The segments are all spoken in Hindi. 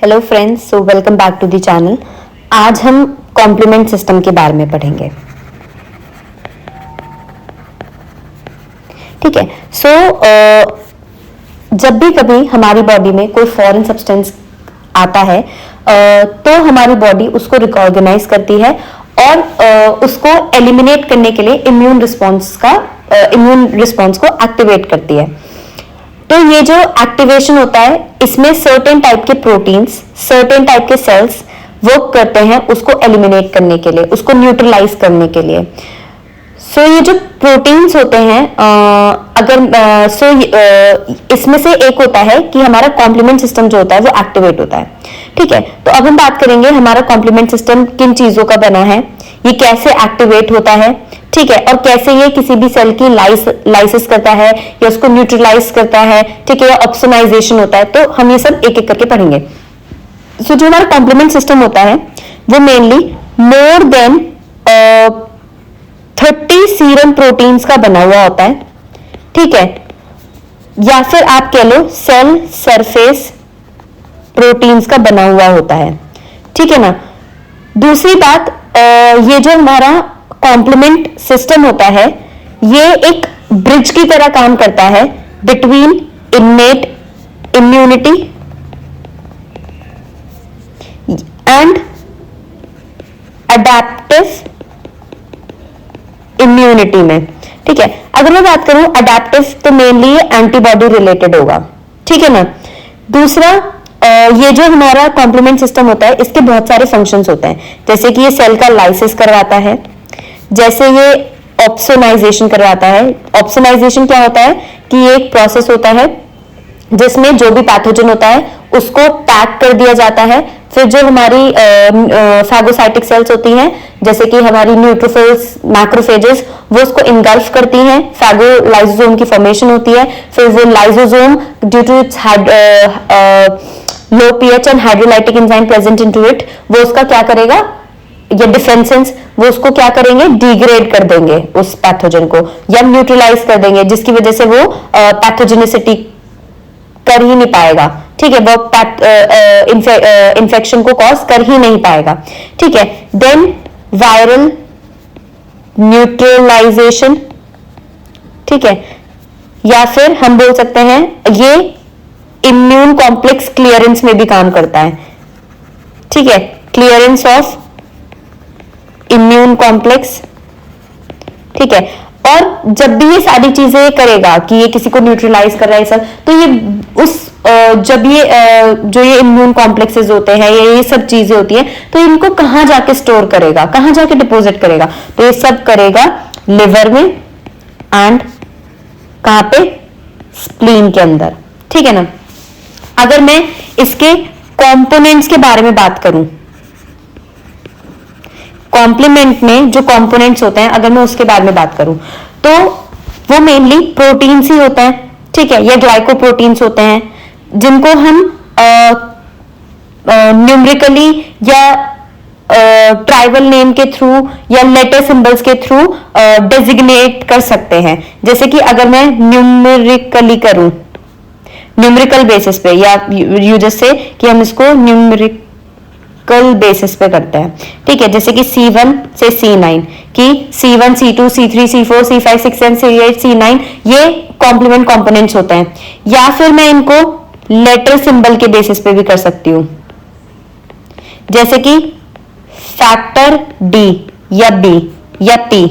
Hello friends, so welcome back to the channel. आज हम कॉम्प्लीमेंट सिस्टम के बारे में पढ़ेंगे। ठीक है। जब भी कभी हमारी बॉडी में कोई फॉरेन सब्सटेंस आता है तो हमारी बॉडी उसको रिकॉग्नाइज करती है और उसको एलिमिनेट करने के लिए इम्यून रिस्पॉन्स को एक्टिवेट करती है। तो ये जो एक्टिवेशन होता है इसमें सर्टेन टाइप के प्रोटीन्स, सर्टेन टाइप के सेल्स वर्क करते हैं उसको एलिमिनेट करने के लिए, उसको न्यूट्रलाइज करने के लिए। ये जो प्रोटीन्स होते हैं इसमें से एक होता है कि हमारा कॉम्प्लीमेंट सिस्टम जो होता है वो एक्टिवेट होता है। ठीक है, तो अब हम बात करेंगे हमारा कॉम्प्लीमेंट सिस्टम किन चीजों का बना है, ये कैसे एक्टिवेट होता है, ठीक है, और कैसे ये किसी भी सेल की लाइसिस करता है या उसको न्यूट्रलाइज करता है, ठीक है, या ऑप्सोनाइजेशन होता है। तो हम ये सब एक एक करके पढ़ेंगे। जो हमारा कॉम्प्लीमेंट सिस्टम होता है वो mainly more than 30 serum proteins का बना हुआ होता है। ठीक है, या फिर आप कह लो सेल सरफेस प्रोटीन्स का बना हुआ होता है। ठीक है ना। दूसरी बात, ये जो हमारा कॉम्प्लीमेंट सिस्टम होता है ये एक ब्रिज की तरह काम करता है between innate immunity and adaptive immunity में। ठीक है, अगर मैं बात करूं अडैप्टिव तो मेनली एंटीबॉडी रिलेटेड होगा। ठीक है ना। दूसरा, ये जो हमारा कॉम्प्लीमेंट सिस्टम होता है इसके बहुत सारे फंक्शंस होते हैं, जैसे कि ये सेल का लाइसिस करवाता है, जैसे ये ऑप्सोनाइजेशन करवाता है। ऑप्सोनाइजेशन क्या होता है कि ये एक प्रोसेस होता है जिसमें जो भी पैथोजन होता है उसको पैक कर दिया जाता है। फिर जो हमारी फैगोसाइटिक सेल्स होती हैं जैसे कि हमारी न्यूट्रोफिल्स, मैक्रोफेजेस, वो उसको इंगल्फ करती हैं, फैगोलाइसोसोम की फॉर्मेशन होती है। फिर वो lysosome due to its low pH and hydrolytic enzyme present into it, वो उसका क्या करेगा, ये डिफेंसेंस, वो उसको क्या करेंगे, डिग्रेड कर देंगे उस पैथोजन को या न्यूट्रलाइज कर देंगे, जिसकी वजह से वो पैथोजेनिसिटी कर ही नहीं पाएगा। ठीक है, वो इंफेक्शन को कॉज कर ही नहीं पाएगा। ठीक है, देन वायरल न्यूट्रलाइजेशन। ठीक है, या फिर हम बोल सकते हैं ये इम्यून कॉम्प्लेक्स क्लियरेंस में भी काम करता है। ठीक है, क्लियरेंस ऑफ इम्यून कॉम्प्लेक्स। ठीक है, और जब भी ये सारी चीजें करेगा कि ये किसी को न्यूट्रलाइज कर रहा है सब, तो ये उस जब ये जो ये इम्यून कॉम्प्लेक्सेस होते हैं ये सब चीजें होती हैं तो इनको कहां जाके स्टोर करेगा, कहां जाके डिपॉजिट करेगा, तो ये सब करेगा लिवर में एंड कहां पे, स्प्लीन के अंदर। ठीक है ना। अगर मैं इसके कंपोनेंट्स के बारे में बात करूं, कॉम्प्लीमेंट में जो कंपोनेंट्स होते हैं अगर मैं उसके बारे में बात करूं तो वो मेनली प्रोटीन्स ही होता है। ठीक है, या ग्लाइकोप्रोटीन्स होते हैं जिनको हम न्यूमेरिकली या ट्राइबल नेम के थ्रू या लेटर सिंबल्स के थ्रू डेजिग्नेट कर सकते हैं। जैसे कि अगर मैं न्यूमेरिकली करूं, न्यूमेरिकल बेसिस पे, या यू जस्ट से कि हम इसको न्यूमेरिकल बेसिस पे करते हैं। ठीक है, जैसे कि C1 से C9 कि C1 C2 C3 C4 C5 C6 C8 C9 ये कॉम्प्लीमेंट कंपोनेंट्स होते हैं। या फिर मैं इनको लेटर सिंबल के बेसिस पे भी कर सकती हूं, जैसे कि फैक्टर D या B या P।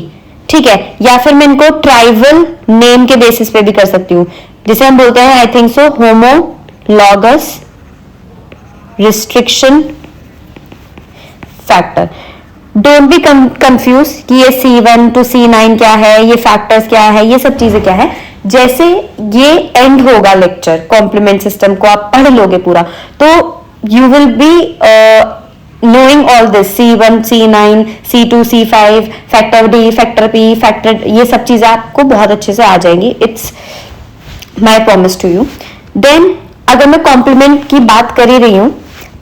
ठीक है, या फिर मैं इनको ट्राइबल नेम के बेसिस पे भी कर सकती हूं, जिसे हम बोलते हैं I think so homologous restriction factor. Don't be confuse कि ये C1 to C9 क्या है, ये फैक्टर्स क्या है, ये सब चीजें क्या है। जैसे ये एंड होगा लेक्चर कॉम्प्लीमेंट सिस्टम को आप पढ़ लोगे पूरा तो you will be knowing all this, C1 C9 C2 C5 factor D factor P factor, ये सब चीजें आपको बहुत अच्छे से आ जाएंगी। It's my promise to you. Then अगर मैं कॉम्प्लीमेंट की बात कर ही रही हूं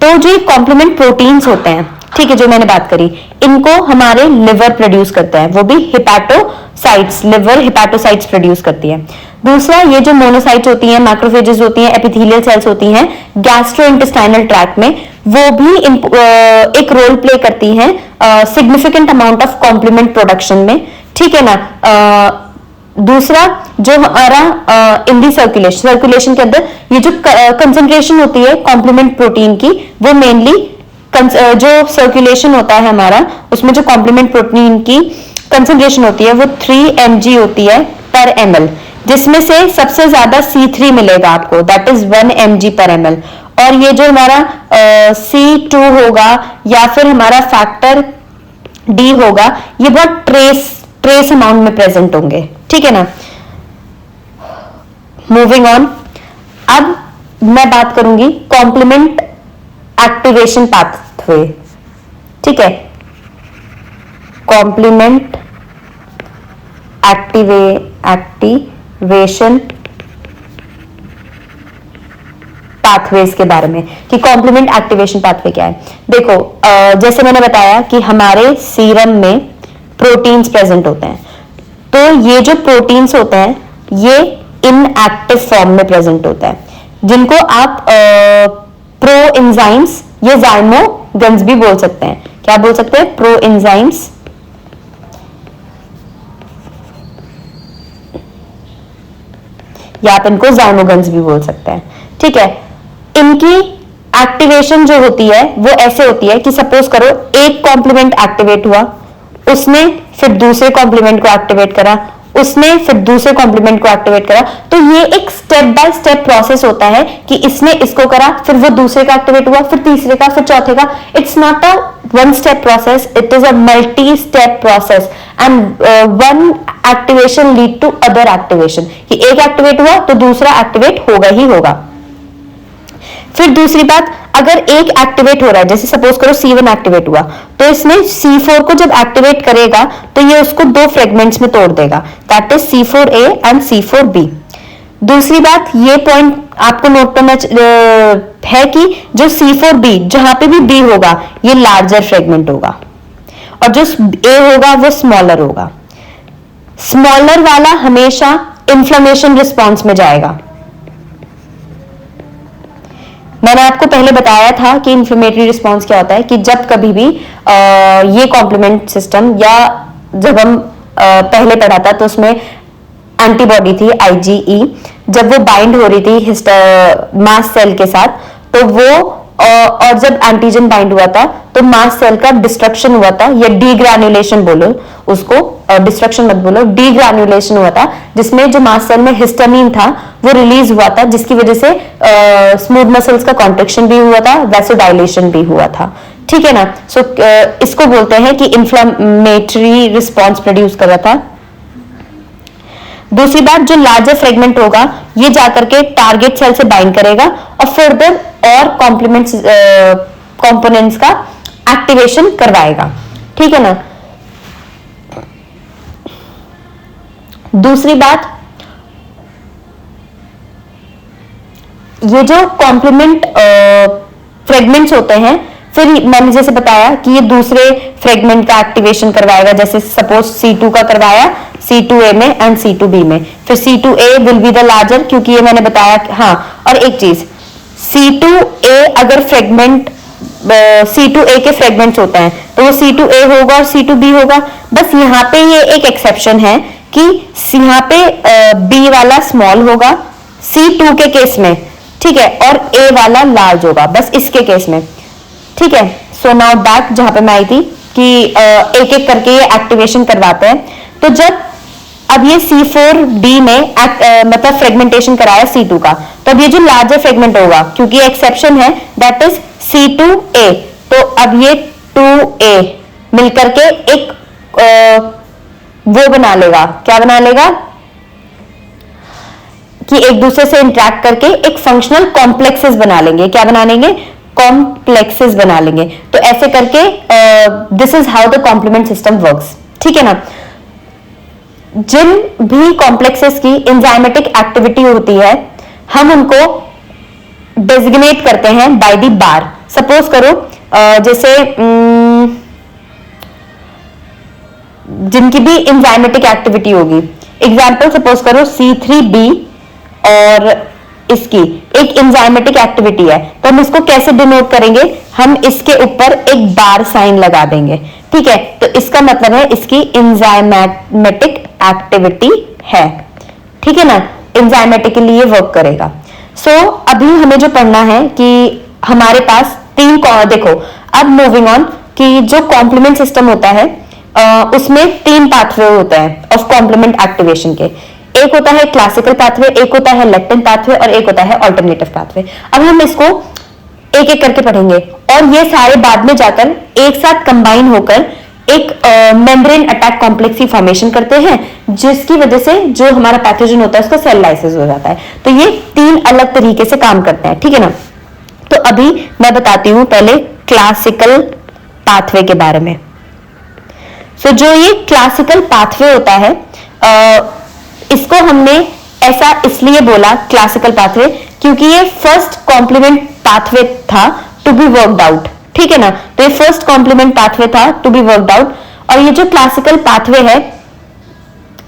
तो जो कॉम्प्लीमेंट प्रोटीन्स होते हैं, ठीक है, जो मैंने बात करी, इनको हमारे लिवर प्रोड्यूस करता है, वो भी हिपैटोसाइट्स, लिवर हिपैटोसाइट्स प्रोड्यूस करती है। दूसरा, ये जो मोनोसाइट्स होती हैं, मैक्रोफेजेस होती हैं, एपिथेलियल सेल्स होती हैं गैस्ट्रोइंटेस्टाइनल ट्रैक्ट में, वो भी एक रोल प्ले करती हैं significant amount of complement production में, ठीक है ना। दूसरा जो हमारा इन दी सर्कुलेशन के अंदर ये जो कंसंट्रेशन होती है कॉम्प्लीमेंट प्रोटीन की, वो मेनली जो सर्कुलेशन होता है हमारा, उसमें जो कॉम्प्लीमेंट प्रोटीन की कंसंट्रेशन होती है वो 3 mg होती है पर ml, जिसमें से सबसे ज्यादा C3 मिलेगा आपको, दैट इज 1 mg पर ml। और ये जो हमारा C2 होगा या फिर हमारा फैक्टर D होगा, ये बहुत ट्रेस अमाउंट में प्रेजेंट होंगे, ठीक है ना। मूविंग ऑन, अब मैं बात करूंगी कॉम्प्लीमेंट एक्टिवेशन पाथवे, ठीक है। कॉम्प्लीमेंट एक्टिवेशन पाथवेज के बारे में कि कॉम्प्लीमेंट एक्टिवेशन पाथवे क्या है। देखो, जैसे मैंने बताया कि हमारे सीरम में प्रोटीन्स प्रेजेंट होते हैं, तो ये जो प्रोटीन्स होते हैं ये इनएक्टिव फॉर्म में प्रेजेंट होता है, जिनको आप प्रो एंजाइम्स या जाइमोगन्स भी बोल सकते हैं। क्या बोल सकते हैं? प्रो एंजाइम्स या आप इनको जाइमोगन्स भी बोल सकते हैं, ठीक है। इनकी एक्टिवेशन जो होती है वो ऐसे होती है कि सपोज करो एक कॉम्प्लीमेंट एक्टिवेट हुआ, उसने फिर दूसरे कॉम्प्लीमेंट को एक्टिवेट करा, उसने फिर दूसरे कॉम्प्लीमेंट को एक्टिवेट करा, तो ये एक स्टेप बाय स्टेप प्रोसेस होता है कि इसने इसको करा, फिर वो दूसरे का एक्टिवेट हुआ, फिर तीसरे का, फिर चौथे का। It's not a one step process, it is a multi step process and one activation lead to other activation, कि एक एक्टिवेट हुआ तो दूसरा एक्टिवेट होगा ही होगा। फिर दूसरी बात, अगर एक एक्टिवेट हो रहा है, जैसे सपोज करो C1 एक्टिवेट हुआ, तो इसने C4 को जब एक्टिवेट करेगा तो ये उसको 2 फ्रेगमेंट्स में तोड़ देगा, that is C4A and C4B। दूसरी बात, ये पॉइंट आपको नोट करना है कि जो C4B जहां पे भी B होगा ये लार्जर फ्रेगमेंट होगा, और जो A होगा वो स्मॉलर होगा। स्मॉलर वाला हमेशा इंफ्लेमेशन रिस्पॉन्स में जाएगा। मैंने आपको पहले बताया था कि इंफ्लेमेटरी रिस्पॉन्स क्या होता है, कि जब कभी भी ये कॉम्प्लीमेंट सिस्टम, या जब हम पहले पढ़ा था तो उसमें एंटीबॉडी थी IgE, जब वो बाइंड हो रही थी मास्ट सेल के साथ, तो वो और जब एंटीजन बाइंड हुआ था तो मास्ट सेल का डिस्ट्रक्शन हुआ था, या डीग्रैन्युलेशन बोलो उसको, डिस्ट्रक्शन मत बोलो, डीग्रैन्युलेशन हुआ था, जिसमें जो मास्ट सेल में हिस्टामिन था वो रिलीज हुआ था, जिसकी वजह से स्मूथ मसल्स का कॉन्ट्रैक्शन भी हुआ था, वैसोडाइलेशन भी हुआ था, ठीक है ना। सो इसको बोलते हैं कि इंफ्लेमेटरी रिस्पॉन्स प्रोड्यूस कर रहा था। दूसरी बात, जो लार्जर फ्रेगमेंट होगा ये जाकर के टारगेट सेल से बाइंड करेगा और फर्दर और कंपोनेंट्स का एक्टिवेशन करवाएगा, ठीक है ना। दूसरी बात, ये जो कॉम्प्लीमेंट फ्रेगमेंट्स होते हैं, फिर मैंने जैसे बताया कि ये दूसरे फ्रेगमेंट का एक्टिवेशन करवाएगा, जैसे सपोज C2 का करवाया C2A में एंड C2B में, फिर C2A will be the larger, क्योंकि ये मैंने बताया। हाँ, और एक चीज, C2A अगर फ्रेगमेंट C2A के फ्रेगमेंट्स होते हैं तो वो C2A होगा और C2B होगा। बस यहाँ पे ये एक एक्सेप्शन है कि यहाँ पे B वाला स्मॉल होगा C2 के केस में, ठीक है, और A वाला लार्ज होगा, बस इसके केस में, ठीक है। सो नाउ बैक जहां पे मैं आई थी कि एक एक करके ये एक्टिवेशन करवाते हैं। तो जब अब ये C4D में मतलब फ्रेगमेंटेशन कराया C2 का, तो अब ये जो लार्जर फ्रेगमेंट होगा, क्योंकि एक्सेप्शन है, दैट इज C2A, तो अब ये 2A मिलकर के एक वो बना लेगा, क्या बना लेगा कि एक दूसरे से इंटरेक्ट करके एक फंक्शनल कॉम्प्लेक्सेस बना लेंगे। क्या बना लेंगे? कॉम्प्लेक्सेस बना लेंगे। तो ऐसे करके this is how the complement system works, ठीक है ना। जिन भी कॉम्प्लेक्सेस की एंजाइमेटिक एक्टिविटी होती है हम उनको डेजिग्नेट करते हैं बाय द बार। सपोज करो जैसे जिनकी भी एंजाइमेटिक एक्टिविटी होगी, एग्जाम्पल सपोज करो C3B और इसकी एक एंजाइमेटिक एक्टिविटी है, तो हम इसको कैसे डिनोट करेंगे, हम इसके ऊपर एक बार साइन लगा देंगे, ठीक है। तो इसका मतलब है इसकी एंजाइमेटिक एक्टिविटी है, ठीक है ना, एंजाइमेटिकली ये वर्क करेगा। सो अभी हमें जो पढ़ना है कि हमारे पास देखो अब मूविंग ऑन कि जो कॉम्प्लीमेंट सिस्टम होता है उसमें 3 पाथवे होते हैं ऑफ कॉम्प्लीमेंट एक्टिवेशन के। एक होता है क्लासिकल पाथवे, एक होता है लेक्टिन पाथवे और एक होता है ऑल्टरनेटिव पाथवे। अब हम इसको एक एक करके पढ़ेंगे और ये सारे बाद में जाकर एक साथ कंबाइन होकर एक मेम्ब्रेन अटैक कॉम्प्लेक्स की फॉर्मेशन करते हैं, जिसकी वजह से जो हमारा पैथोजन होता है उसका सेल लाइसिस हो जाता है। तो ये 3 अलग तरीके से काम करते हैं, ठीक है ना। तो अभी मैं बताती हूं पहले क्लासिकल पाथवे के बारे में। सो जो ये क्लासिकल पाथवे होता है इसको हमने ऐसा इसलिए बोला क्लासिकल पाथवे क्योंकि ये फर्स्ट कॉम्प्लीमेंट पाथवे था टू बी वर्कड आउट, ठीक है ना। तो ये फर्स्ट कॉम्प्लीमेंट पाथवे था टू बी वर्कड आउट और ये जो क्लासिकल पाथवे है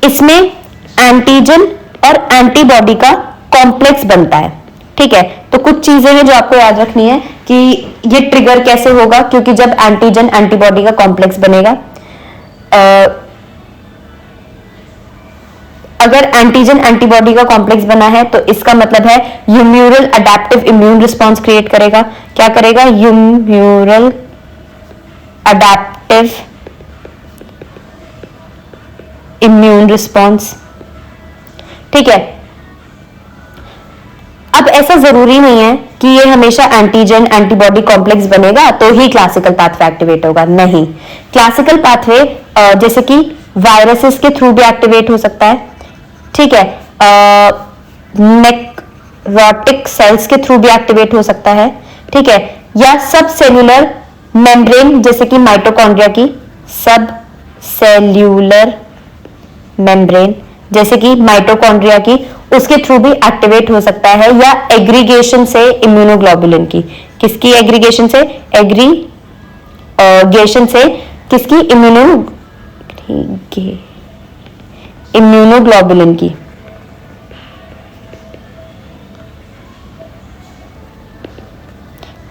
इसमें एंटीजन और एंटीबॉडी का कॉम्प्लेक्स बनता है, ठीक है। तो कुछ चीजें हैं जो आपको याद रखनी है कि ये ट्रिगर कैसे होगा, क्योंकि जब एंटीजन एंटीबॉडी का कॉम्प्लेक्स बनेगा, अगर एंटीजन एंटीबॉडी का कॉम्प्लेक्स बना है तो इसका मतलब है ह्यूम्यूरल अडैप्टिव इम्यून रिस्पॉन्स क्रिएट करेगा। क्या करेगा, ह्यूम्यूरल अडैप्टिव इम्यून रिस्पॉन्स, ठीक है। अब ऐसा जरूरी नहीं है कि ये हमेशा एंटीजन एंटीबॉडी कॉम्प्लेक्स बनेगा तो ही क्लासिकल पाथवे एक्टिवेट होगा, नहीं। क्लासिकल पाथवे जैसे कि वायरसेस के थ्रू भी एक्टिवेट हो सकता है, ठीक है, नेक्रोटिक सेल्स के थ्रू भी एक्टिवेट हो सकता है, ठीक है, या सब सेल्यूलर मेम्ब्रेन जैसे कि माइटोकॉन्ड्रिया की सब सेल्यूलर मेम्ब्रेन जैसे कि माइटोकॉन्ड्रिया की उसके थ्रू भी एक्टिवेट हो सकता है, या एग्रीगेशन से इम्यूनोग्लोबुलिन की, किसकी एग्रीगेशन से, एग्रीगेशन से किसकी, इम्यूनोग्लोबुलिन की,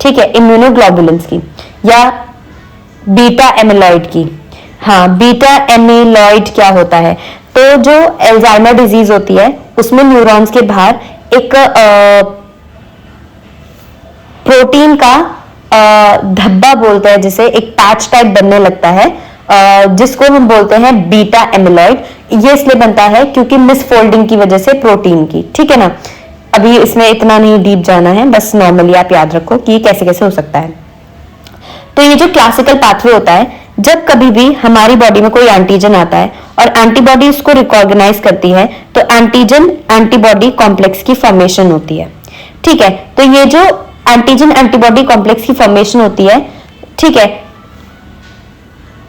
ठीक है, इम्यूनोग्लोबुलिन्स की, या बीटा एमिलॉइड की। हाँ, बीटा एमिलॉइड क्या होता है, तो जो अल्जाइमर डिजीज होती है उसमें न्यूरॉन्स के बाहर एक प्रोटीन का धब्बा बोलते हैं, जिसे एक पैच टाइप बनने लगता है, जिसको हम बोलते हैं बीटा एमिलॉइड। ये इसलिए बनता है क्योंकि मिसफोल्डिंग की वजह से प्रोटीन की, ठीक है ना। अभी इसमें इतना नहीं डीप जाना है, बस नॉर्मली आप याद रखो कि कैसे कैसे हो सकता है। तो ये जो क्लासिकल पाथवे होता है, जब कभी भी हमारी बॉडी में कोई एंटीजन आता है और एंटीबॉडी इसको रिकॉग्नाइज करती है तो एंटीजन एंटीबॉडी कॉम्प्लेक्स की फॉर्मेशन होती है, ठीक है। तो ये जो एंटीजन एंटीबॉडी कॉम्प्लेक्स की फॉर्मेशन होती है, ठीक है,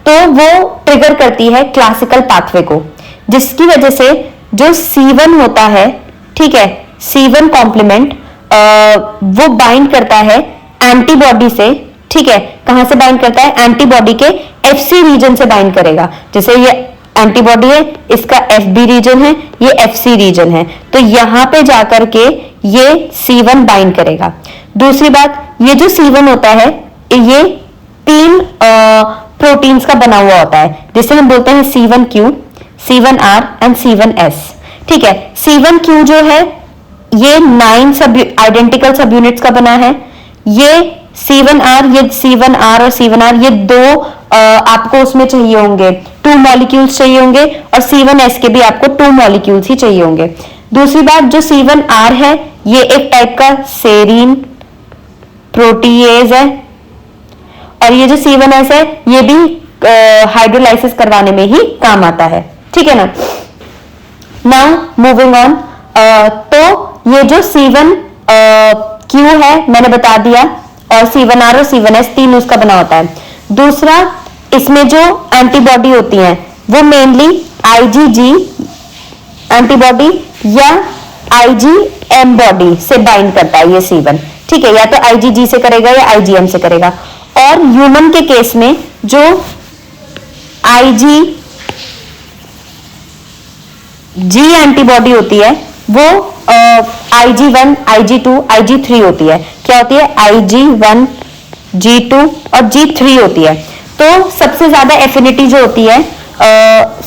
तो वो ट्रिगर करती है क्लासिकल पाथवे को, जिसकी वजह से जो C1 होता है, ठीक है, C1 कॉम्प्लीमेंट वो बाइंड करता है एंटीबॉडी से, ठीक है। कहां से बाइंड करता है, एंटीबॉडी के FC रीजन से बाइंड करेगा। जैसे ये एंटीबॉडी है, इसका FB रीजन है, ये FC रीजन है, तो यहां पे जाकर के ये C1 बाइंड करेगा। दूसरी बात, ये जो C1 होता है ये 3 प्रोटीन्स का बना हुआ होता है, जिसे हम बोलते हैं C1Q, C1R एंड C1S, ठीक है। C1Q जो है ये 9 आइडेंटिकल सब यूनिट्स का बना है। ये C1R और C1R ये 2 आपको उसमें चाहिए होंगे, 2 मॉलिक्यूल्स चाहिए होंगे, और C1S के भी आपको 2 मॉलिक्यूल्स ही चाहिए होंगे। दूसरी बात, जो C1R है ये एक टाइप का सेरीन प्रोटीएज है, और ये जो C1S है ये भी हाइड्रोलाइसिस करवाने में ही काम आता है, ठीक है ना। नाउ मूविंग ऑन, तो ये जो C1Q है मैंने बता दिया, और C1R और C1S 3 उसका बना होता है। दूसरा, इसमें जो एंटीबॉडी होती हैं वो मेनली IgG एंटीबॉडी या IgM बॉडी से बाइंड करता है ये C1, ठीक है, या तो IgG से करेगा या IgM से करेगा। और ह्यूमन के केस में जो जी एंटीबॉडी होती है वो IG1, IG2, IG3 होती है। क्या होती है? IG1, G2 और G3 होती है। तो सबसे ज्यादा एफिनिटी जो होती है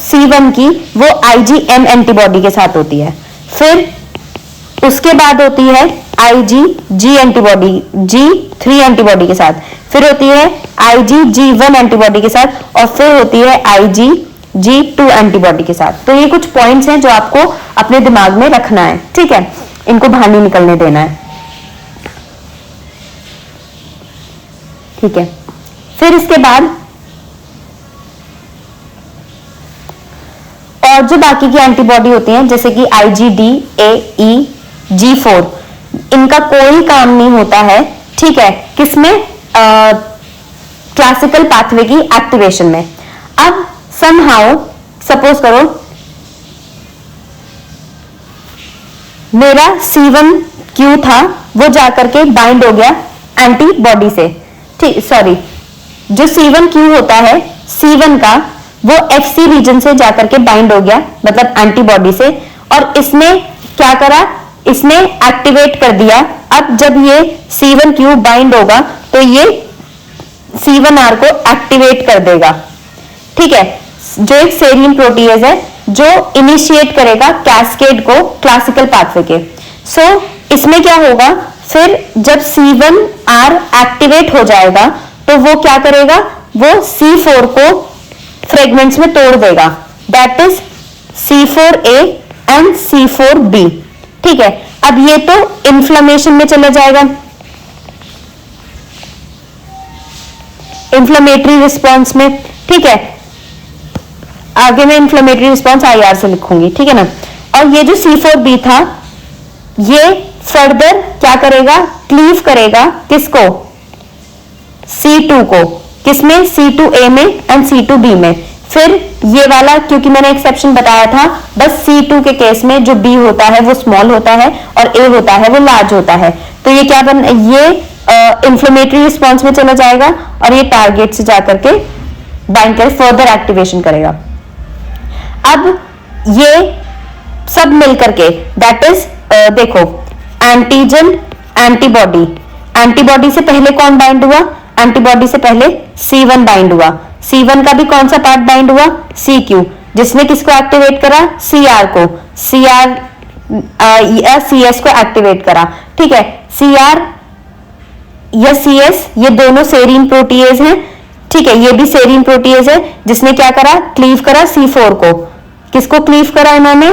C1 की वो IgM एंटीबॉडी के साथ होती है। फिर उसके बाद होती है IgG एंटीबॉडी G3 एंटीबॉडी के साथ, फिर होती है IgG1 एंटीबॉडी के साथ और फिर होती है IgG2 एंटीबॉडी के साथ। तो ये कुछ पॉइंट्स हैं जो आपको अपने दिमाग में रखना है, ठीक है, इनको बाहर नहीं निकलने देना है, ठीक है। फिर इसके बाद और जो बाकी की एंटीबॉडी होती हैं जैसे कि IgD, AE, G4, इनका कोई काम नहीं होता है, ठीक है, किसमें? क्लासिकल पाथवे की एक्टिवेशन में। अब समहाउ सपोज करो मेरा C1Q था वो जाकर के बाइंड हो गया एंटीबॉडी से, ठीक, सॉरी, जो C1Q होता है C1 का वो FC रीजन से जाकर के बाइंड हो गया, मतलब एंटीबॉडी से, और इसने क्या करा? इसने एक्टिवेट कर दिया। अब जब ये C1Q बाइंड होगा तो ये C1R को एक्टिवेट कर देगा, ठीक है, जो एक सेरीन प्रोटीएज है जो इनिशिएट करेगा कैस्केड को क्लासिकल पाथवे के। सो इसमें क्या होगा? फिर जब C1R एक्टिवेट हो जाएगा तो वो क्या करेगा? वो C4 को फ्रेगमेंट्स में तोड़ देगा, that is C4A and C4B, ठीक है। अब ये तो इन्फ्लेमेशन में चला जाएगा, इन्फ्लेमेटरी रिस्पॉन्स में, ठीक है, आगे मैं इन्फ्लेमेटरी रिस्पॉन्स IR से लिखूंगी, ठीक है ना। और ये जो C4B था ये फर्दर क्या करेगा? क्लीव करेगा किसको? C2 को, किसमें? C2A में एंड C2B में। फिर ये वाला, क्योंकि मैंने एक्सेप्शन बताया था, बस C2 के केस में जो B होता है वो स्मॉल होता है और A होता है वो लार्ज होता है। तो ये क्या ये इन्फ्लेमेटरी रिस्पॉन्स में चला जाएगा और ये टारगेट से जाकर के बाइंड कर फर्दर एक्टिवेशन करेगा। अब ये सब मिलकर के दैट इज देखो एंटीजन, एंटीबॉडी, एंटीबॉडी से पहले कौन बाइंड हुआ? एंटीबॉडी से पहले C1 बाइंड हुआ। C1 का भी कौन सा पार्ट बाइंड हुआ? CQ, जिसने किसको एक्टिवेट करा? CR को, CR या CS को एक्टिवेट करा, ठीक है। CR या CS ये दोनों सेरीन प्रोटीएज हैं, ठीक है, ये भी सेरीन प्रोटीएज है जिसने क्या करा? क्लीव करा C4 को। किसको क्लीव करा इन्होंने?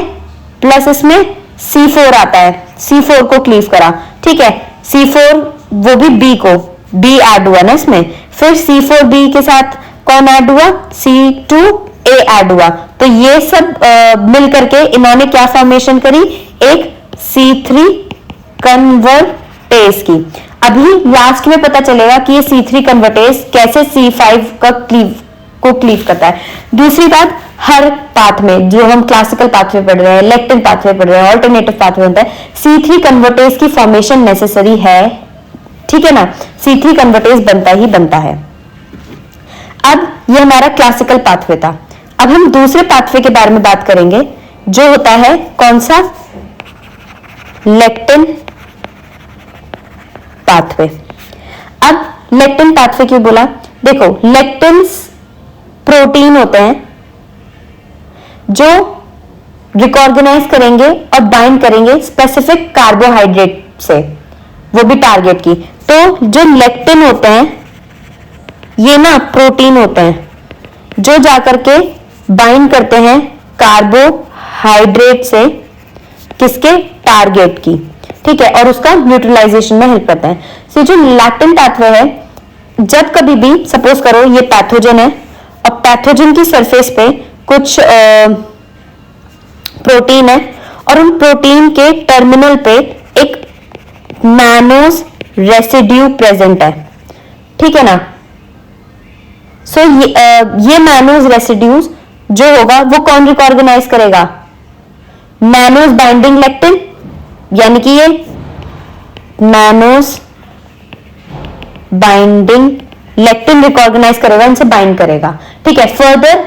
प्लस इसमें C4 आता है, C4 को क्लीव करा, ठीक है। C4 वो भी B को, B ऐड हुआ ना इसमें, फिर C4B के साथ कौन ऐड हुआ? C2A ऐड हुआ। तो ये सब मिल करके इन्होंने क्या फॉर्मेशन करी? एक C3 कन्वर्टेज की। अभी लास्ट में पता चलेगा कि ये C3 कन्वर्टेज कैसे C5 को क्लीव करता है। दूसरी बात, हर पाथ में जो हम क्लासिकल पाथवे पढ़ रहे हैं, लेक्टिन पाथवे पढ़ रहे हैं, ऑल्टरनेटिव पाथवे होता है, C3 कन्वर्टेज की फॉर्मेशन नेसेसरी है, ठीक है ना। C3 कन्वर्टेज बनता ही बनता है। अब ये हमारा क्लासिकल पाथवे था। अब हम दूसरे पाथवे के बारे में बात करेंगे जो होता है कौन सा? Lectin pathway. अब लेक्टिन पाथवे क्यों बोला? देखो लेक्टिन्स प्रोटीन होते हैं जो रिकॉर्गेनाइज करेंगे और बाइंड करेंगे स्पेसिफिक कार्बोहाइड्रेट से, वो भी टारगेट की। तो जो लेक्टिन होते हैं ये ना प्रोटीन होते हैं जो जाकर के बाइंड करते हैं कार्बोहाइड्रेट से, किसके? टारगेट की, ठीक है, और उसका न्यूट्रलाइजेशन में हेल्प करते हैं। तो जो लैक्टिन पाथवे है, जब कभी भी सपोज करो ये पैथोजन है और पैथोजन की सरफेस पे कुछ प्रोटीन है और उन प्रोटीन के टर्मिनल पे एक मैनोज रेसिड्यू प्रेजेंट है, ठीक है ना। सो ये मैनोज रेसिड्यूज जो होगा वो कौन रिकॉर्गेनाइज करेगा? मैनोज बाइंडिंग लेक्टिन, यानी कि ये मैनोज बाइंडिंग लेक्टिन रिकॉर्गेनाइज करेगा, इनसे बाइंड करेगा, ठीक है। फर्दर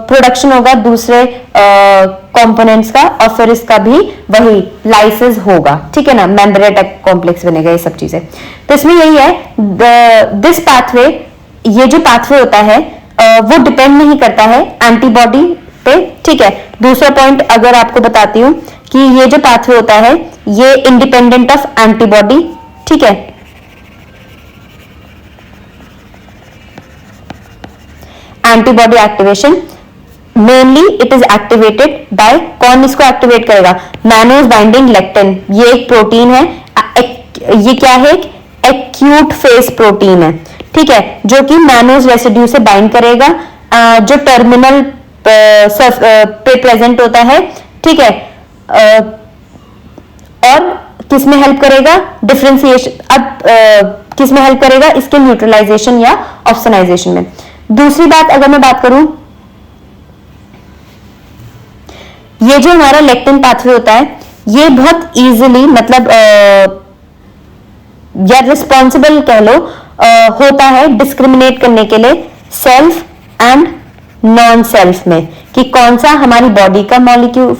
प्रोडक्शन होगा दूसरे कंपोनेंट्स का, और फिर इसका भी वही लाइसिस होगा, ठीक है ना, मेम्ब्रेन कॉम्प्लेक्स बनेगा, ये सब चीजें। तो इसमें यही है, दिस पाथवे, ये जो पाथवे होता है वो डिपेंड नहीं करता है एंटीबॉडी पे, ठीक है। दूसरा पॉइंट अगर आपको बताती हूं कि ये जो पाथवे होता है ये इंडिपेंडेंट ऑफ एंटीबॉडी, ठीक है। Antibody activation mainly it is activated by, कौन इसको एक्टिवेट करेगा, मैनोज बाइंडिंग लेक्टिन, ये एक प्रोटीन है, ये क्या है, एक्यूट फेस प्रोटीन है, ठीक है, जो कि मैनोज रेसिड्यू से बाइंड करेगा, जो टर्मिनल पे प्रेजेंट होता है, ठीक है, और किस में हेल्प करेगा, डिफरेंशिएशन, अब किस में हेल्प करेगा, इसके न्यूट्रलाइजेशन या ऑप्सोनाइजेशन में। दूसरी बात अगर मैं बात करूं, ये जो हमारा लेक्टिन पाथवे होता है ये बहुत इजीली, मतलब या रिस्पॉन्सिबल कह लो, होता है डिस्क्रिमिनेट करने के लिए सेल्फ एंड नॉन सेल्फ में, कि कौन सा हमारी बॉडी का मॉलिक्यूल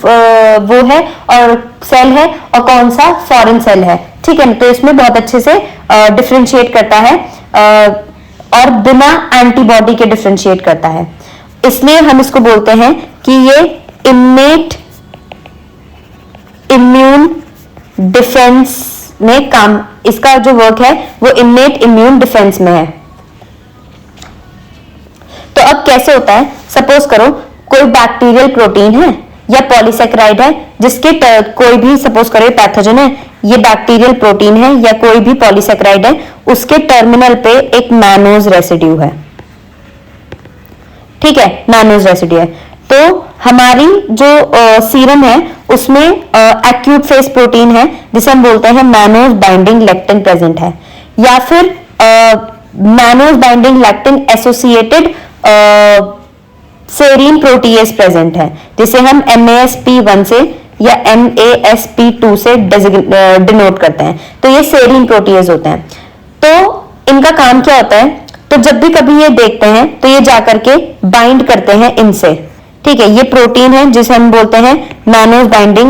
वो है और सेल है और कौन सा फॉरेन सेल है, ठीक है। तो इसमें बहुत अच्छे से डिफरेंशिएट करता है, और बिना एंटीबॉडी के डिफरेंशिएट करता है, इसलिए हम इसको बोलते हैं कि ये इन्नेट इम्यून डिफेंस में काम, इसका जो वर्क है वो इन्नेट इम्यून डिफेंस में है। तो अब कैसे होता है, सपोज करो कोई बैक्टीरियल प्रोटीन है या पॉलीसेकेराइड है, जिसके कोई भी, सपोज करो पैथोजन है, ये बैक्टीरियल प्रोटीन है या कोई भी पॉलीसेकेराइड है, उसके टर्मिनल पे एक मैनोज रेसिड्यू है, ठीक है, मैनोज रेसिड्यू है। तो हमारी जो सीरम है उसमें एक्यूट फेस प्रोटीन है जिसे हम बोलते हैं मैनोज बाइंडिंग लेक्टिन प्रेजेंट है, या फिर mannose binding lectin associated serine protease present है, जिसे हम MASP1 से या MASP2 से डिनोट करते हैं। तो ये सेरीन प्रोटीएज होते हैं। तो इनका काम क्या होता है, तो जब भी कभी ये देखते हैं तो ये जाकर के बाइंड करते हैं इनसे, ठीक है। ये प्रोटीन है जिसे हम बोलते हैं मैनोज बाइंडिंग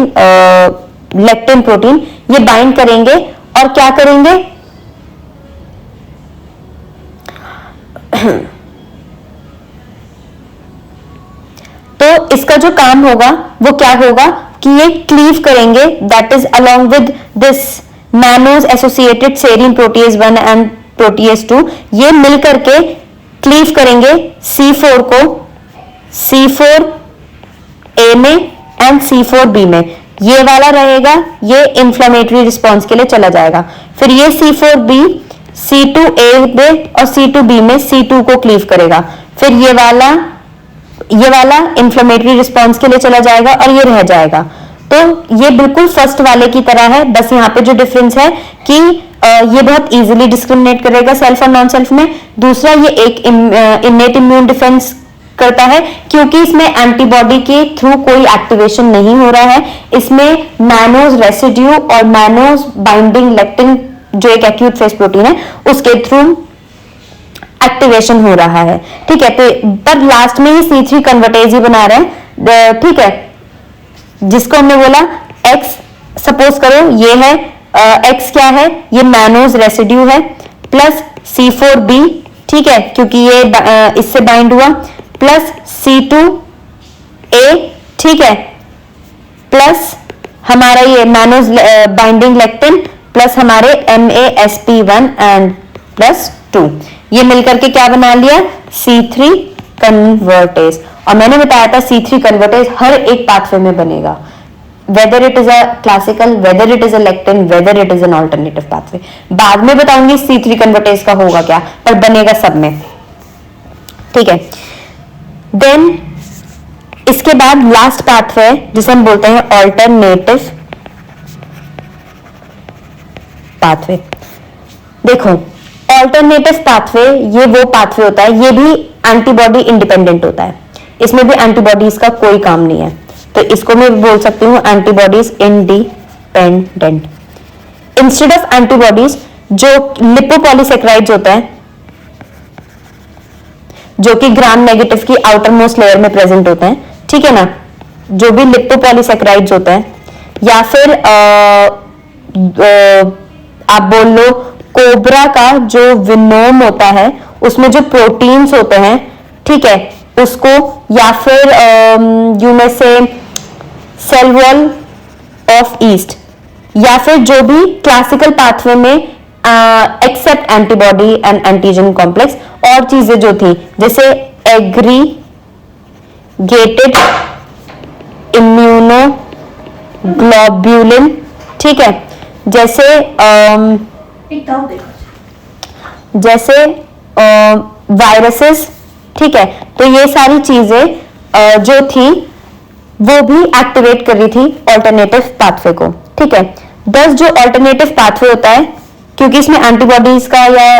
लेक्टिन प्रोटीन, ये बाइंड करेंगे और क्या करेंगे, तो इसका जो काम होगा वो क्या होगा कि ये क्लीव करेंगे, that is along with this mannose associated serine protease 1 and protease 2, ये मिलकर के क्लीव करेंगे C4 को C4A में एंड C4B में, ये वाला रहेगा, ये इंफ्लेमेटरी रिस्पॉन्स के लिए चला जाएगा। फिर ये C4B C2A में और C2B में C2 को क्लीव करेगा, फिर ये वाला इंफ्लेमेटरी रिस्पॉन्स के लिए चला जाएगा और ये रह जाएगा। तो ये बिल्कुल फर्स्ट वाले की तरह है, बस यहाँ पे जो डिफरेंस है कि ये बहुत इजीली डिस्क्रिमिनेट करेगा सेल्फ और नॉन सेल्फ में। दूसरा, ये एक इन्नेट इम्यून डिफेंस करता है क्योंकि इसमें एंटीबॉडी के थ्रू कोई एक्टिवेशन नहीं हो रहा है, इसमें मैनोज रेसिड्यू और मैनोज बाइंडिंग लेक्टिन जो एक एक्यूट फेस प्रोटीन है उसके थ्रू एक्टिवेशन हो रहा है, ठीक है। तो पर लास्ट में ही C3 कन्वर्टेज ही बना रहे हैं, ठीक है, जिसको हमने बोला X, सपोज करो ये है X क्या है, ये मैनोज रेसिड्यू है, प्लस C4B, ठीक है, क्योंकि ये इससे बाइंड हुआ, प्लस C2A, ठीक है, प्लस हमारा ये मैनोज बाइंडिंग लेक्टिन, प्लस हमारे MASP1 एंड प्लस 2, ये मिलकर के क्या बना लिया, C3 कन्वर्टेज। और मैंने बताया था C3 कन्वर्टेज हर एक पाथवे में बनेगा, whether it is a classical, whether it is a lectin, whether it is an alternative pathway. बाद में बताऊंगी C3 कन्वर्टेज का होगा क्या, पर बनेगा सब में, ठीक है। देन इसके बाद लास्ट पाथवे जिसे हम बोलते हैं ऑल्टरनेटिव पाथवे। देखो ऑल्टरनेटिव पाथवे ये वो पाथवे होता है, ये भी एंटीबॉडी इंडिपेंडेंट होता है, इसमें भी एंटीबॉडीज का कोई काम नहीं है, तो इसको मैं बोल सकती हूँ antibodies independent. Instead of antibodies जो लिपोपॉलीसेकेराइड्स होता है जो कि ग्राम नेगेटिव की आउटर मोस्ट लेयर में प्रेजेंट होते हैं, ठीक है ना, जो भी लिपोपॉलीसेकेराइड्स होते हैं, या फिर आप बोल लो कोबरा का जो विनोम होता है उसमें जो प्रोटीन्स होते हैं, ठीक है, उसको, या फिर यू में से सेल वॉल ऑफ ईस्ट, या फिर जो भी क्लासिकल पाथवे में except antibody and antigen complex और चीजें जो थी, जैसे एग्रीगेटेड इम्यूनोग्लोब्यूलिन, ठीक है, जैसे वायरसेस, ठीक है, तो ये सारी चीजें जो थी वो भी एक्टिवेट कर रही थी ऑल्टरनेटिव पाथवे को, ठीक है। 10 जो ऑल्टरनेटिव पाथवे होता है, क्योंकि इसमें एंटीबॉडीज का या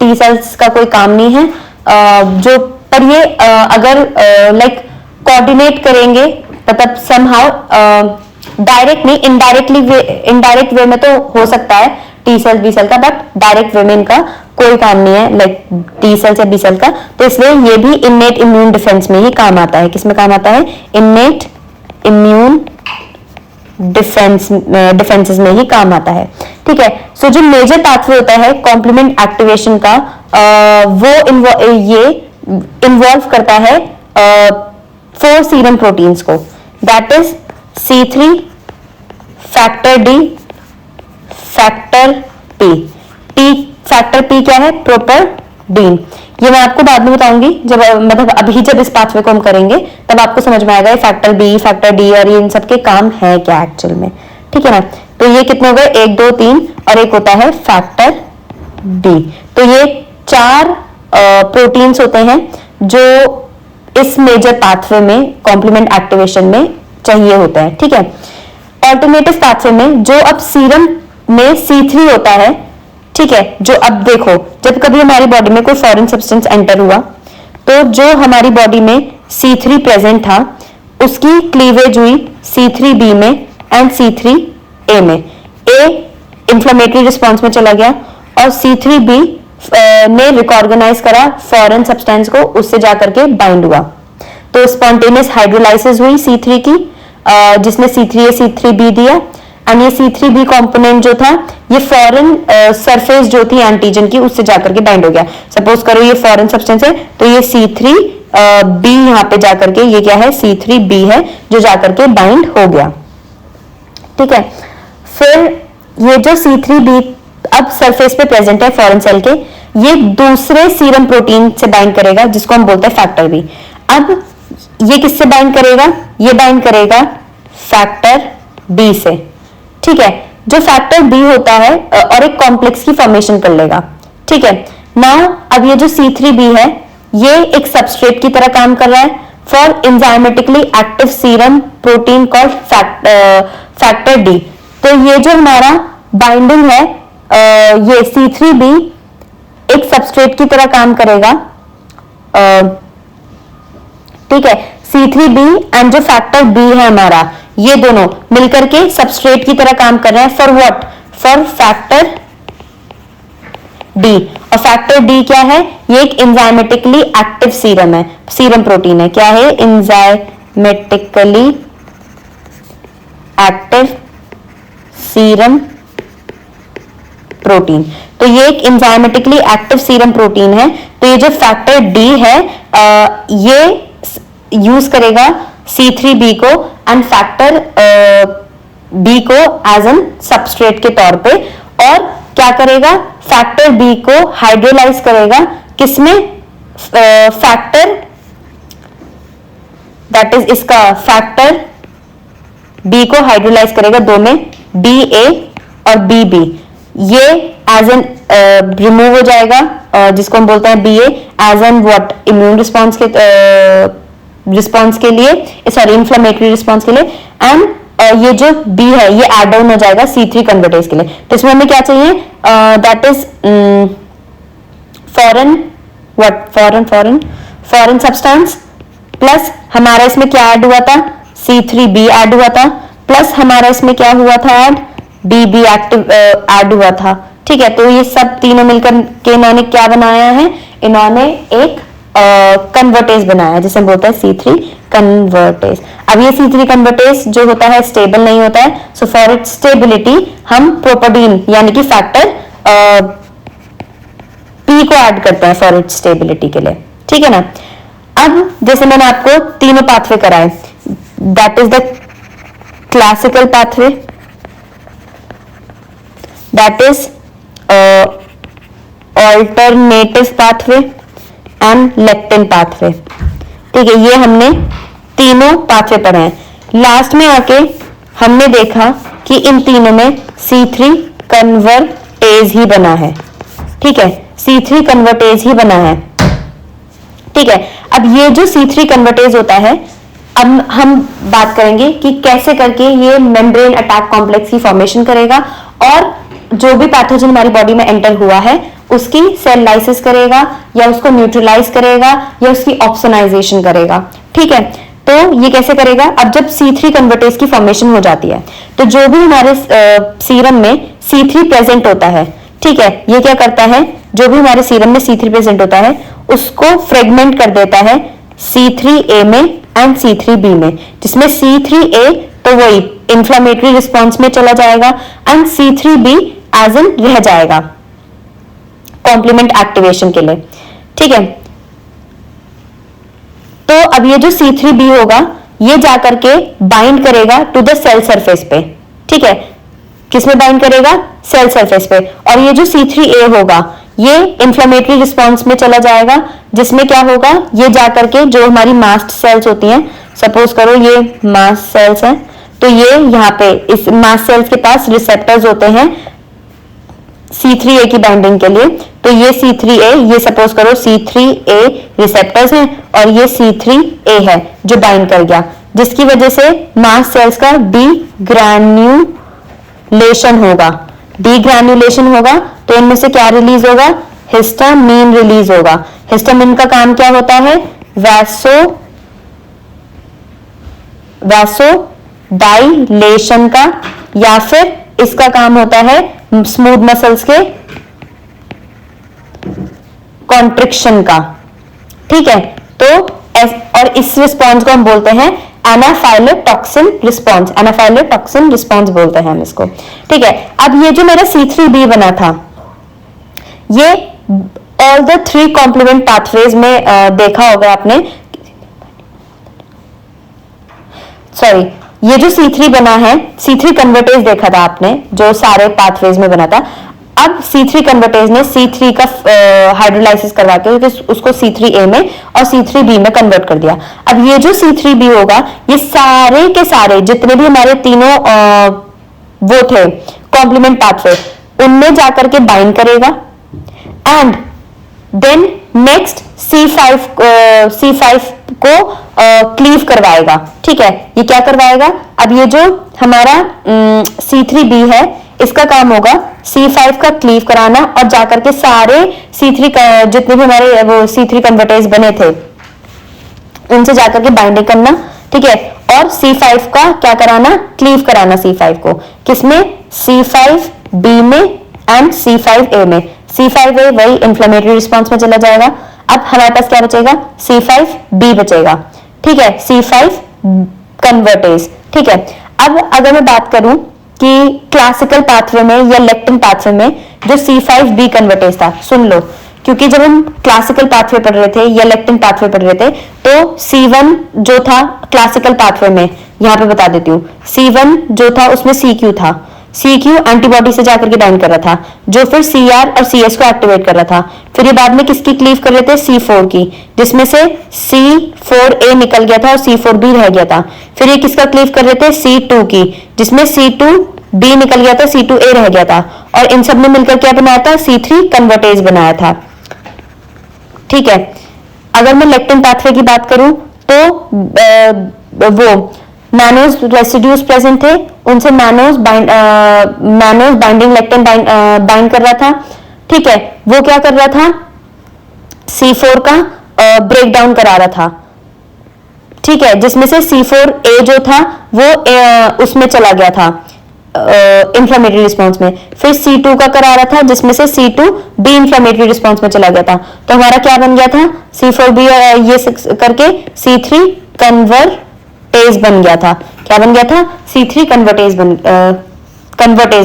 टी सेल्स का कोई काम नहीं है, जो पर ये अगर लाइक कोऑर्डिनेट करेंगे, मतलब समहाउ डायरेक्ट नहीं, इनडायरेक्ट वे में तो हो सकता है टी सेल बी सेल का, बट डायरेक्ट वे में इनका कोई काम नहीं है, लाइक टी सेल या बी सेल का, तो इसलिए ये भी इननेट इम्यून डिफेंस में ही काम आता है। किसमें काम आता है? इननेट इम्यून डिफेंसेस में ही काम आता है, ठीक है। सो जो मेजर पाथवे होता है कॉम्प्लीमेंट एक्टिवेशन का, वो ये इन्वॉल्व करता है 4 सीरम प्रोटीन्स को, that is C3, factor D, factor P. Factor P क्या है? प्रोटरडीन। ये मैं आपको बाद में बताऊंगी, जब मतलब अभी जब इस पाथवे को हम करेंगे तब आपको समझ में आएगा फैक्टर बी, फैक्टर डी और ये इन सबके काम है क्या एक्चुअल में, ठीक है ना। तो ये कितने हो गए? 1 2 3 और एक होता है फैक्टर डी। तो ये 4 प्रोटीन्स होते हैं जो इस मेजर पाथवे में कॉम्प्लीमेंट एक्टिवेशन में चाहिए होता है, ठीक है। ऑल्टरनेटिव पाथवे में जो अब सीरम में C3 होता है, ठीक है, जो अब देखो जब कभी हमारी बॉडी में कोई फॉरेन सब्सटेंस एंटर हुआ तो जो हमारी बॉडी में C3 प्रेजेंट था उसकी क्लीवेज हुई C3b में एंड C3a में। A इंफ्लेमेटरी रिस्पॉन्स में चला गया और C3b ने रिकॉर्गेनाइज करा फॉरेन सब्सटेंस को, उससे जाकर के बाइंड हुआ, तो स्पॉन्टेनियस हाइड्रोलाइसिस हुई C3 की, जिसने C3a C3b दिया, एंड ये C3b कंपोनेंट जो था ये फॉरेन सरफेस जो थी एंटीजन की उससे जाकर के बाइंड हो गया। सपोज करो ये फॉरेन सब्सटेंस है तो ये C3b यहाँ पे जाकर के ये क्या है? C3b है जो जाकर के बाइंड हो गया, ठीक है। फिर ये जो C3b अब सरफेस पे प्रेजेंट है फॉरेन सेल के, ये दूसरे सीरम प्रोटीन से बाइंड करेगा जिसको हम बोलते हैं फैक्टर बी। अब ये किससे बाइंड करेगा? ये बाइंड करेगा फैक्टर बी से, ठीक है। जो फैक्टर बी होता है और एक कॉम्प्लेक्स की फॉर्मेशन कर लेगा, ठीक है। नाउ अब ये जो C3b है ये एक सबस्ट्रेट की तरह काम कर रहा है for enzymatically active serum protein called factor D. तो ये जो हमारा बाइंडिंग है ये C3b एक सबस्ट्रेट की तरह काम करेगा, ठीक है। C3b एंड जो फैक्टर बी है हमारा, ये दोनों मिलकर के सबस्ट्रेट की तरह काम कर रहे हैं for what? For factor D. और फैक्टर डी क्या है? ये एक एंजाइमेटिकली एक्टिव सीरम है, सीरम प्रोटीन है। क्या है? Enzymatically active serum protein. तो ये एक एंजाइमेटिकली एक्टिव सीरम प्रोटीन है। तो ये जो फैक्टर डी है ये यूज करेगा C3b को एंड फैक्टर बी को एज एन सबस्ट्रेट के तौर पे, और क्या करेगा? फैक्टर बी को हाइड्रोलाइज करेगा किसमें? फैक्टर दैट इज इसका फैक्टर बी को हाइड्रोलाइज करेगा दो में, BA और BB। ये एज एन रिमूव हो जाएगा जिसको हम बोलते हैं BA as an what? Immune response के लिए, सॉरी इंफ्लेमेटरी रिस्पॉन्स के लिए, एंड ये जो B है ये एड ऑन हो जाएगा C3 कन्वर्टेज के लिए। तो इसमें हमें क्या चाहिए? That is foreign substance plus हमारा इसमें क्या ऐड हुआ था? C3b ऐड हुआ था, प्लस हमारा इसमें क्या हुआ था ऐड? BB एक्टिव ऐड हुआ था, ठीक है। तो ये सब तीनों मिलकर के इन्होंने क्या बनाया है? इन्होंने एक कन्वर्टेज बनाया जिसे हम बोलते हैं C3 कन्वर्टेज। अब ये C3 कन्वर्टेज जो होता है स्टेबल नहीं होता है, सो फॉर इट्स स्टेबिलिटी हम प्रोपोडीन यानी कि फैक्टर P को ऐड करते हैं फॉर इट्स स्टेबिलिटी के लिए, ठीक है ना। अब जैसे मैंने आपको तीनों पाथवे कराए, that is the classical pathway, that is alternative pathway and lectin pathway, ठीक है। ये हमने तीनों पाथवे पढ़े हैं। लास्ट में आके हमने देखा कि इन तीनों में C3 कन्वर्टेज ही बना है, ठीक है, C3 कन्वर्टेज ही बना है, ठीक है। अब ये जो C3 कन्वर्टेज होता है, अब हम बात करेंगे कि कैसे करके ये मेम्ब्रेन अटैक कॉम्प्लेक्स की फॉर्मेशन करेगा और जो भी पैथोजन हमारी बॉडी में एंटर हुआ है उसकी सेल लाइसिस करेगा या उसको न्यूट्रलाइज करेगा या उसकी ऑप्सोनाइजेशन करेगा, ठीक है। तो ये कैसे करेगा, अब जब C3 कन्वर्टेज की फॉर्मेशन हो जाती है तो जो भी हमारे सीरम में C3 प्रेजेंट होता है, ठीक है, ये क्या करता है, जो भी हमारे सीरम में C3 प्रेजेंट होता है उसको फ्रेगमेंट कर देता है C3A में एंड C3B में, जिसमें C3A तो वही इंफ्लेमेटरी रिस्पॉन्स में चला जाएगा एंड C3B एज इन रह जाएगा कॉम्प्लीमेंट एक्टिवेशन के लिए, ठीक है। तो अब ये जो C3B होगा ये जाकर के बाइंड करेगा टू द सेल सरफेस पे, ठीक है, किसमें बाइंड करेगा, सेल सरफेस पे। और ये जो C3A होगा ये इंफ्लेमेटरी रिस्पॉन्स में चला जाएगा, जिसमें क्या होगा, ये जाकर के जो हमारी मास्ट सेल्स होती हैं, सपोज करो ये मास्ट सेल्स हैं, तो ये यहाँ पे इस मास्ट सेल्स के पास रिसेप्टर्स होते हैं C3A की बाइंडिंग के लिए, तो ये C3A, ये सपोज करो C3A रिसेप्टर्स हैं और ये C3A है जो बाइंड कर गया, जिसकी वजह से मास्ट सेल्स का डीग्रैन्युलेशन होगा, डीग्रैन्युलेशन होगा तो इनमें से क्या रिलीज होगा, हिस्टामीन रिलीज होगा। हिस्टामीन का काम क्या होता है, वैसोडाइलेशन का, या फिर इसका काम होता है स्मूथ मसल्स के कॉन्ट्रिक्शन का, ठीक है। तो और इस रिस्पॉन्स को हम बोलते हैं एनाफाइलोटॉक्सिन रिस्पॉन्स, एनाफाइलोटॉक्सिन रिस्पॉन्स बोलते हैं हम इसको, ठीक है। अब ये जो मेरा C3B बना था, ये ऑल द 3 कॉम्प्लीमेंट पाथवेज में देखा होगा आपने, सॉरी, ये जो C3 बना है, C3 कन्वर्टेज देखा था आपने जो सारे पाथवेज में बना था। अब C3 कन्वर्टेज ने C3 का हाइड्रोलाइसिस करवा के उसको C3A में और C3B में कन्वर्ट कर दिया। अब ये जो C3B होगा ये सारे के सारे जितने भी हमारे तीनों वो थे कॉम्प्लीमेंट पाथवे उनमें जाकर के बाइंड करेगा एंड देन नेक्स्ट C5 को क्लीव करवाएगा, ठीक है। ये क्या करवाएगा, अब ये जो हमारा C3B है इसका काम होगा C5 का क्लीव कराना और जाकर के सारे C3 का जितने भी हमारे वो C3 कन्वर्टेज बने थे उनसे जाकर के बाइंडिंग करना, ठीक है। और C5 का क्या कराना, क्लीव कराना C5 को, किसमें, C5B में एंड C5A में। C5A वही इंफ्लेमेटरी रिस्पॉन्स में चला जाएगा। अब हमारे पास क्या बचेगा, C5B बचेगा, ठीक है, C5 कन्वर्टेज, ठीक है। अब अगर मैं बात करूं कि क्लासिकल पाथवे में या लेक्टिन पाथवे में जो C5B कन्वर्टेज था, सुन लो, क्योंकि जब हम क्लासिकल पाथवे पढ़ रहे थे या लेक्टिन पाथवे पढ़ रहे थे तो C1 जो था क्लासिकल पाथवे में, यहां पे बता देती हूँ, C1 जो था उसमें CQ था, CQ एंटीबॉडी से जाकर के बाइंड कर रहा था जो फिर CR और CS को एक्टिवेट कर रहा था। फिर ये बाद में किसकी क्लीव कर रहे थे, C4 की, जिसमें से C4A निकल गया था और C4B रह गया था। फिर ये किसका क्लीव कर रहे थे, C2 की, जिसमें C2B निकल गया था, C2A रह गया था, और इन सब ने मिलकर क्या बनाया था, C3 कन्वर्टेज बनाया था, ठीक है। अगर मैं लेक्टिन पाथवे की बात करूं तो वो मैनोज रेसिड्यूज प्रेजेंट थे, उनसे मैनोज बाइंडिंग लेक्टिन बाइंड कर रहा था, ठीक है। वो क्या कर रहा था, C4 का ब्रेक डाउन करा रहा था, ठीक है, जिसमें से C4A जो था वो उसमें चला गया था, इंफ्लेमेटरी रिस्पॉन्स में, फिर C2 का करा रहा था जिसमें से C2 डी इंफ्लेमेटरी रिस्पॉन्स में चला गया था, तो हमारा क्या बन गया था, C4B ये करके C3 कन्वर्टेज बन गया था। क्या बन गया था, C3 कन्वर्टेज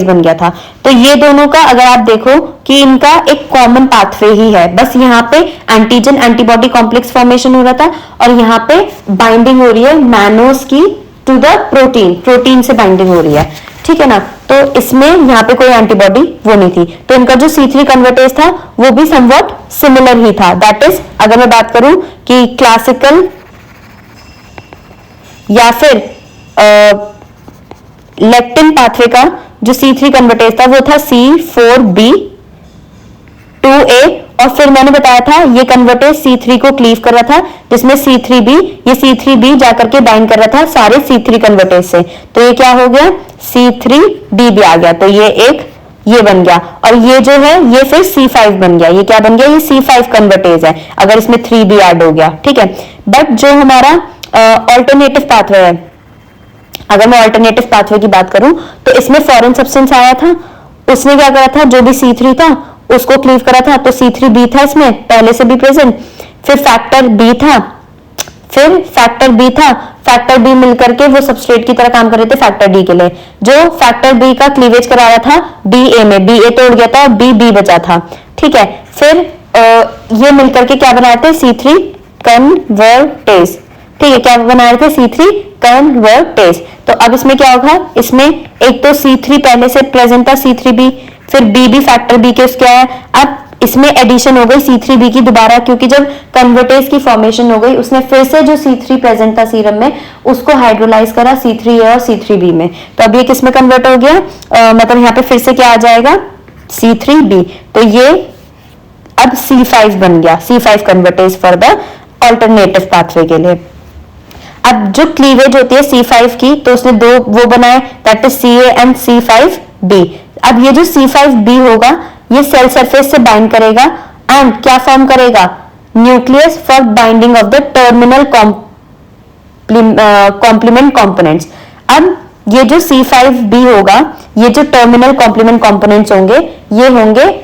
बन गया था। तो ये दोनों का अगर आप देखो कि इनका एक कॉमन पाथवे ही है, बस यहाँ पे एंटीजन एंटीबॉडी कॉम्प्लेक्स फॉर्मेशन हो रहा था और यहाँ पे बाइंडिंग हो रही है मैनोस की टू द प्रोटीन, प्रोटीन से बाइंडिंग हो रही है, ठीक है ना। तो इसमें यहाँ पे कोई एंटीबॉडी वो नहीं थी, तो इनका जो C3 कन्वर्टेज था वो भी समवॉट सिमिलर ही था। दैट इज अगर मैं बात करूं कि क्लासिकल या फिर लेक्टिन पाथवे का जो C3 कन्वर्टेज था वो था C4B2A, और फिर मैंने बताया था ये कन्वर्टेज C3 को क्लीव कर रहा था जिसमें C3B, ये C3B जाकर के बाइंड कर रहा था सारे C3 कन्वर्टेज से, तो ये क्या हो गया, C3D भी आ गया, तो ये एक ये बन गया, और ये जो है ये फिर C5 बन गया, ये क्या बन गया, ये C5 कन्वर्टेज है अगर इसमें 3B ऐड हो गया, ठीक है। बट जो हमारा ऑल्टरनेटिव पाथवे है, अगर मैं ऑल्टरनेटिव पाथवे की बात करूं तो इसमें फॉरेन सब्सटेंस आया था, उसने क्या करा था, जो भी C3 था उसको क्लीव करा था, तो C3B था इसमें पहले से भी प्रेजेंट, फिर फैक्टर B मिलकर के वो सबस्ट्रेट की तरह काम कर रहे थे फैक्टर D के लिए, जो फैक्टर B का क्लीवेज करा रहा था BA में, BA तोड़ गया था और B बचा था, ठीक है। फिर ये मिलकर के क्या बनाए थे, C3 कन्वर्टेज, ठीक है, क्या बना रहे थे, C3 कन्वर्टेज। तो अब इसमें क्या होगा, इसमें एक तो C3 पहले से प्रेजेंट था C3B, फिर B भी फैक्टर B के उसके आया, अब इसमें एडिशन हो गई C3B की दोबारा, क्योंकि जब कन्वर्टेज की फॉर्मेशन हो गई उसने फिर से जो C3 प्रेजेंट था सीरम में उसको हाइड्रोलाइज करा C3A और C3B में, तो अब ये किस में कन्वर्ट हो गया, मतलब यहाँ पे फिर से क्या आ जाएगा, C3B, तो ये अब C5 बन गया, C5 convertase for the alternative pathway के लिए। अब जो क्लीवेज होती है C5 की, तो उसने दो वो बनाए, that is CA and C5B। अब ये जो C5B होगा ये सेल सरफेस से बाइंड करेगा एंड क्या फॉर्म करेगा, nucleus for binding of the terminal complement components. अब ये जो C5B होगा, ये जो टर्मिनल कॉम्प्लीमेंट कंपोनेंट्स होंगे ये होंगे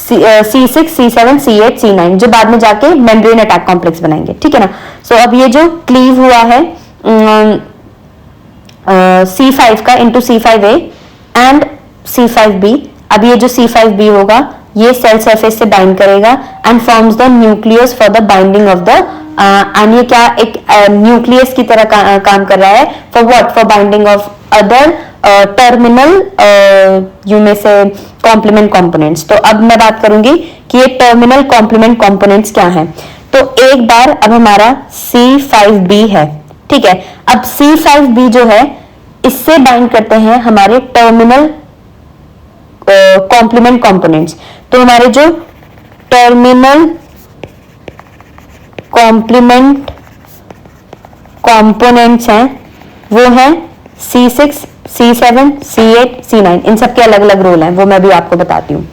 C6, C7, C8, C9, जो बाद में जाके मेम्ब्रेन अटैक कॉम्प्लेक्स बनाएंगे, ठीक है ना। सो अब ये जो क्लीव हुआ है C5 का इंटू C5A एंड C5B, अब ये जो C5B होगा ये सेल सरफेस से बाइंड करेगा and forms the nucleus for the binding of the end ये क्या एक न्यूक्लियस की तरह काम कर रहा है for what, for binding of other terminal you में से कॉम्प्लीमेंट कंपोनेंट्स। तो अब मैं बात करूंगी कि ये टर्मिनल कॉम्प्लीमेंट कंपोनेंट्स क्या हैं। तो एक बार अब हमारा C5B है, ठीक है, अब C5B जो है इससे बाइंड करते हैं हमारे टर्मिनल कॉम्प्लीमेंट कंपोनेंट्स। तो हमारे जो टर्मिनल कॉम्प्लीमेंट कंपोनेंट्स हैं वो हैं C6, C7, C8, C9, इन सब के अलग अलग रोल हैं, वो मैं भी आपको बताती हूँ।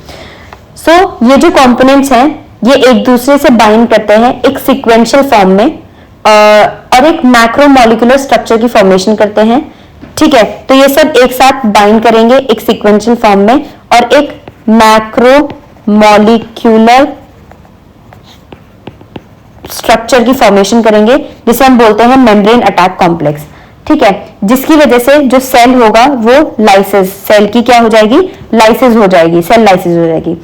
सो ये जो कंपोनेंट्स हैं ये एक दूसरे से बाइंड करते हैं एक सीक्वेंशियल फॉर्म में और एक मैक्रोमोलिकुलर स्ट्रक्चर की फॉर्मेशन करते हैं, ठीक है। तो ये सब एक साथ बाइंड करेंगे एक सीक्वेंशियल फॉर्म में और एक मैक्रोमोलिक्यूलर स्ट्रक्चर की फॉर्मेशन करेंगे जिसे हम बोलते हैं मेम्ब्रेन अटैक कॉम्प्लेक्स, ठीक है, जिसकी वजह से जो सेल होगा वो लाइसिस, सेल की क्या हो जाएगी, लाइसिस हो जाएगी, सेल लाइसिस हो जाएगी।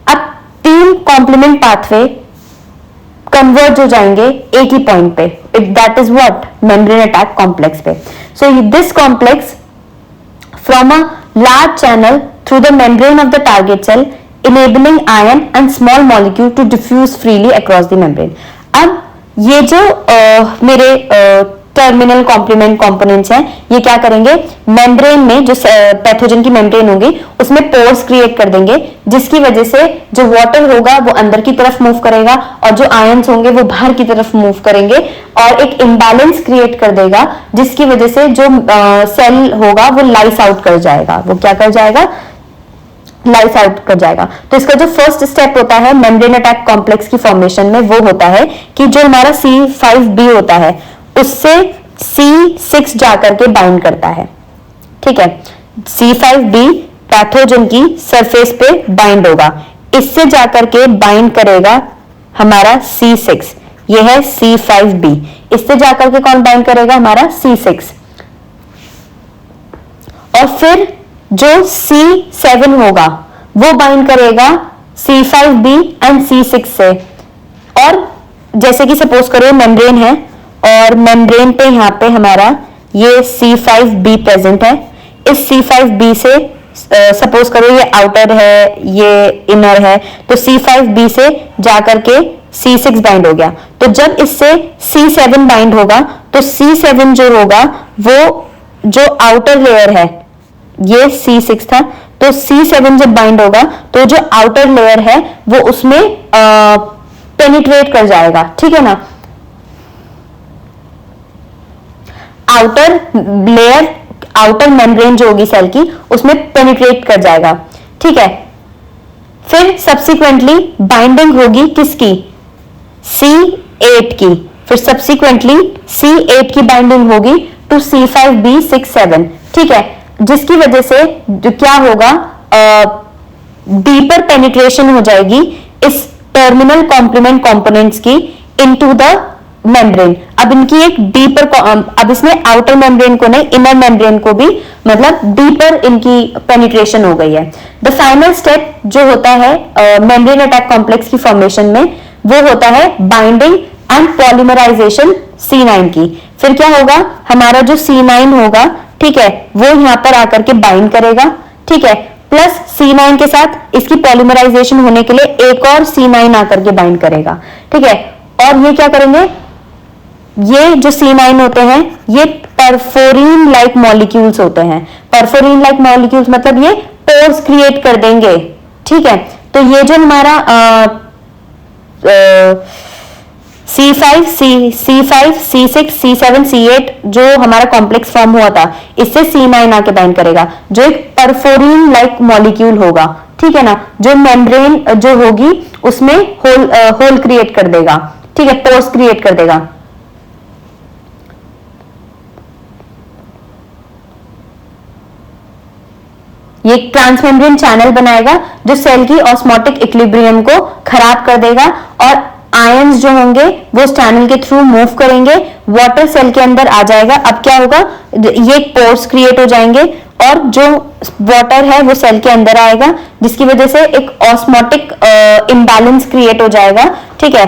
अब तीन कॉम्प्लीमेंट पाथवे कन्वर्ज हो जाएंगे एक ही पॉइंट पे, that is what, membrane attack complex पे। So this complex from a large channel through the membrane of the target cell enabling ion and small molecule to diffuse freely across the membrane। अब ये जो मेरे टर्मिनल कॉम्प्लीमेंट कंपोनेंट्स हैं ये क्या करेंगे, मेम्ब्रेन में जो पैथोजन की मेम्ब्रेन होगी उसमें पोर्स क्रिएट कर देंगे जिसकी वजह से जो वाटर होगा वो अंदर की तरफ मूव करेगा और जो आयंस होंगे वो बाहर की तरफ मूव करेंगे और एक इम्बैलेंस क्रिएट कर देगा जिसकी वजह से जो सेल होगा वो लाइस आउट कर जाएगा, वो क्या कर जाएगा, लाइस आउट कर जाएगा। तो इसका जो फर्स्ट स्टेप होता है मेम्ब्रेन अटैक कॉम्प्लेक्स की फॉर्मेशन में वो होता है कि जो हमारा C5B होता है उससे C6 जाकर के बाइंड करता है, ठीक है। C5b पैथोजन की सरफेस पे बाइंड होगा, इससे जाकर के बाइंड करेगा हमारा C6, ये है C5b, इससे जाकर के कौन बाइंड करेगा हमारा C6, और फिर जो C7 होगा वो बाइंड करेगा C5b एंड C6 से। और जैसे कि सपोज करो मेम्ब्रेन है और मेम्ब्रेन पे यहां पे हमारा ये C5b प्रेजेंट है, इस C5b से सपोज करो ये आउटर है ये इनर है, तो C5b से जाकर के C6 बाइंड हो गया, तो जब इससे C7 बाइंड होगा तो C7 जो होगा वो जो आउटर लेयर है, ये C6 था, तो C7 जब बाइंड होगा तो जो आउटर लेयर है वो उसमें पेनिट्रेट कर जाएगा, ठीक है ना, आउटर लेयर, आउटर मेम्ब्रेन जो होगी सेल की उसमें पेनिट्रेट कर जाएगा, ठीक है। फिर सब्सिक्वेंटली बाइंडिंग होगी किसकी, C8 की, फिर सब्सिक्वेंटली C8 की बाइंडिंग होगी टू C5b6-7, ठीक है, जिसकी वजह से जो क्या होगा डीपर पेनिट्रेशन हो जाएगी इस टर्मिनल कॉम्प्लीमेंट कंपोनेंट्स की इनटू द मेम्ब्रेन। अब इनकी एक डीपर, अब इसमें आउटर मेम्ब्रेन को नहीं इनर मेम्ब्रेन को भी मतलब डीपर इनकी पेनिट्रेशन हो गई है। द फाइनल स्टेप जो होता है मेम्ब्रेन अटैक कॉम्प्लेक्स की फॉर्मेशन में वो होता है बाइंडिंग एंड पॉलीमराइजेशन C9 की। फिर क्या होगा हमारा जो C9 होगा, ठीक है, वो यहां पर आकर के बाइंड करेगा, ठीक है, प्लस C9 के साथ इसकी पॉलीमराइजेशन होने के लिए एक और C9 आकर के बाइंड करेगा, ठीक है, और ये क्या करेंगे, ये जो C9 होते हैं ये परफोरिन लाइक मॉलिक्यूल्स होते हैं। परफोरिन लाइक मॉलिक्यूल्स मतलब ये पोर्स क्रिएट कर देंगे, ठीक है। तो ये जो हमारा C5, C6, C7, C8 जो हमारा कॉम्प्लेक्स फॉर्म हुआ था इससे C9 आके बाइंड करेगा जो एक परफोरिन लाइक मॉलिक्यूल होगा, ठीक है ना, जो मेम्ब्रेन जो होगी उसमें होल क्रिएट कर देगा, ठीक है, पोर्स क्रिएट कर देगा। ये ट्रांसमेम्ब्रेन चैनल बनाएगा जो सेल की ऑस्मोटिक इक्विलिब्रियम को खराब कर देगा और आयंस जो होंगे वो इस चैनल के थ्रू मूव करेंगे, वाटर सेल के अंदर आ जाएगा। अब क्या होगा, ये पोर्स क्रिएट हो जाएंगे और जो वाटर है वो सेल के अंदर आएगा जिसकी वजह से एक ऑस्मोटिक इम्बैलेंस क्रिएट हो जाएगा, ठीक है,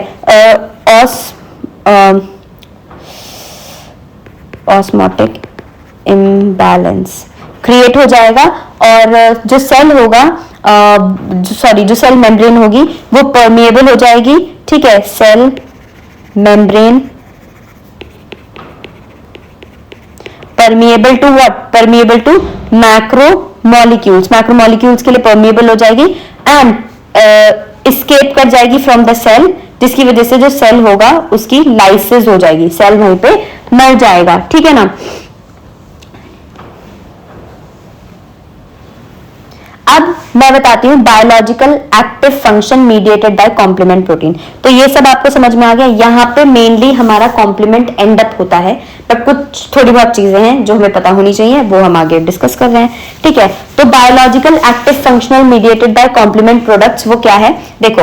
ऑस्मोटिक इम्बैलेंस क्रिएट हो जाएगा और जो सेल होगा जो सेल मेम्ब्रेन होगी वो परमिएबल हो जाएगी, ठीक है, cell membrane permeable to what, permeable to macro molecules के लिए परमिएबल हो जाएगी एंड एस्केप कर जाएगी फ्रॉम द सेल, जिसकी वजह से जो सेल होगा उसकी लाइसिस हो जाएगी, सेल वहीं पे मर जाएगा, ठीक है ना। अब मैं बताती हूँ biological active function mediated by complement protein. तो ये सब आपको समझ में आ गया, यहाँ पे मेनली हमारा कॉम्प्लीमेंट एंड अप होता है, पर कुछ थोड़ी बहुत चीजें हैं जो हमें पता होनी चाहिए वो हम आगे डिस्कस कर रहे हैं, ठीक है। तो biological active functional mediated by complement products वो क्या है, देखो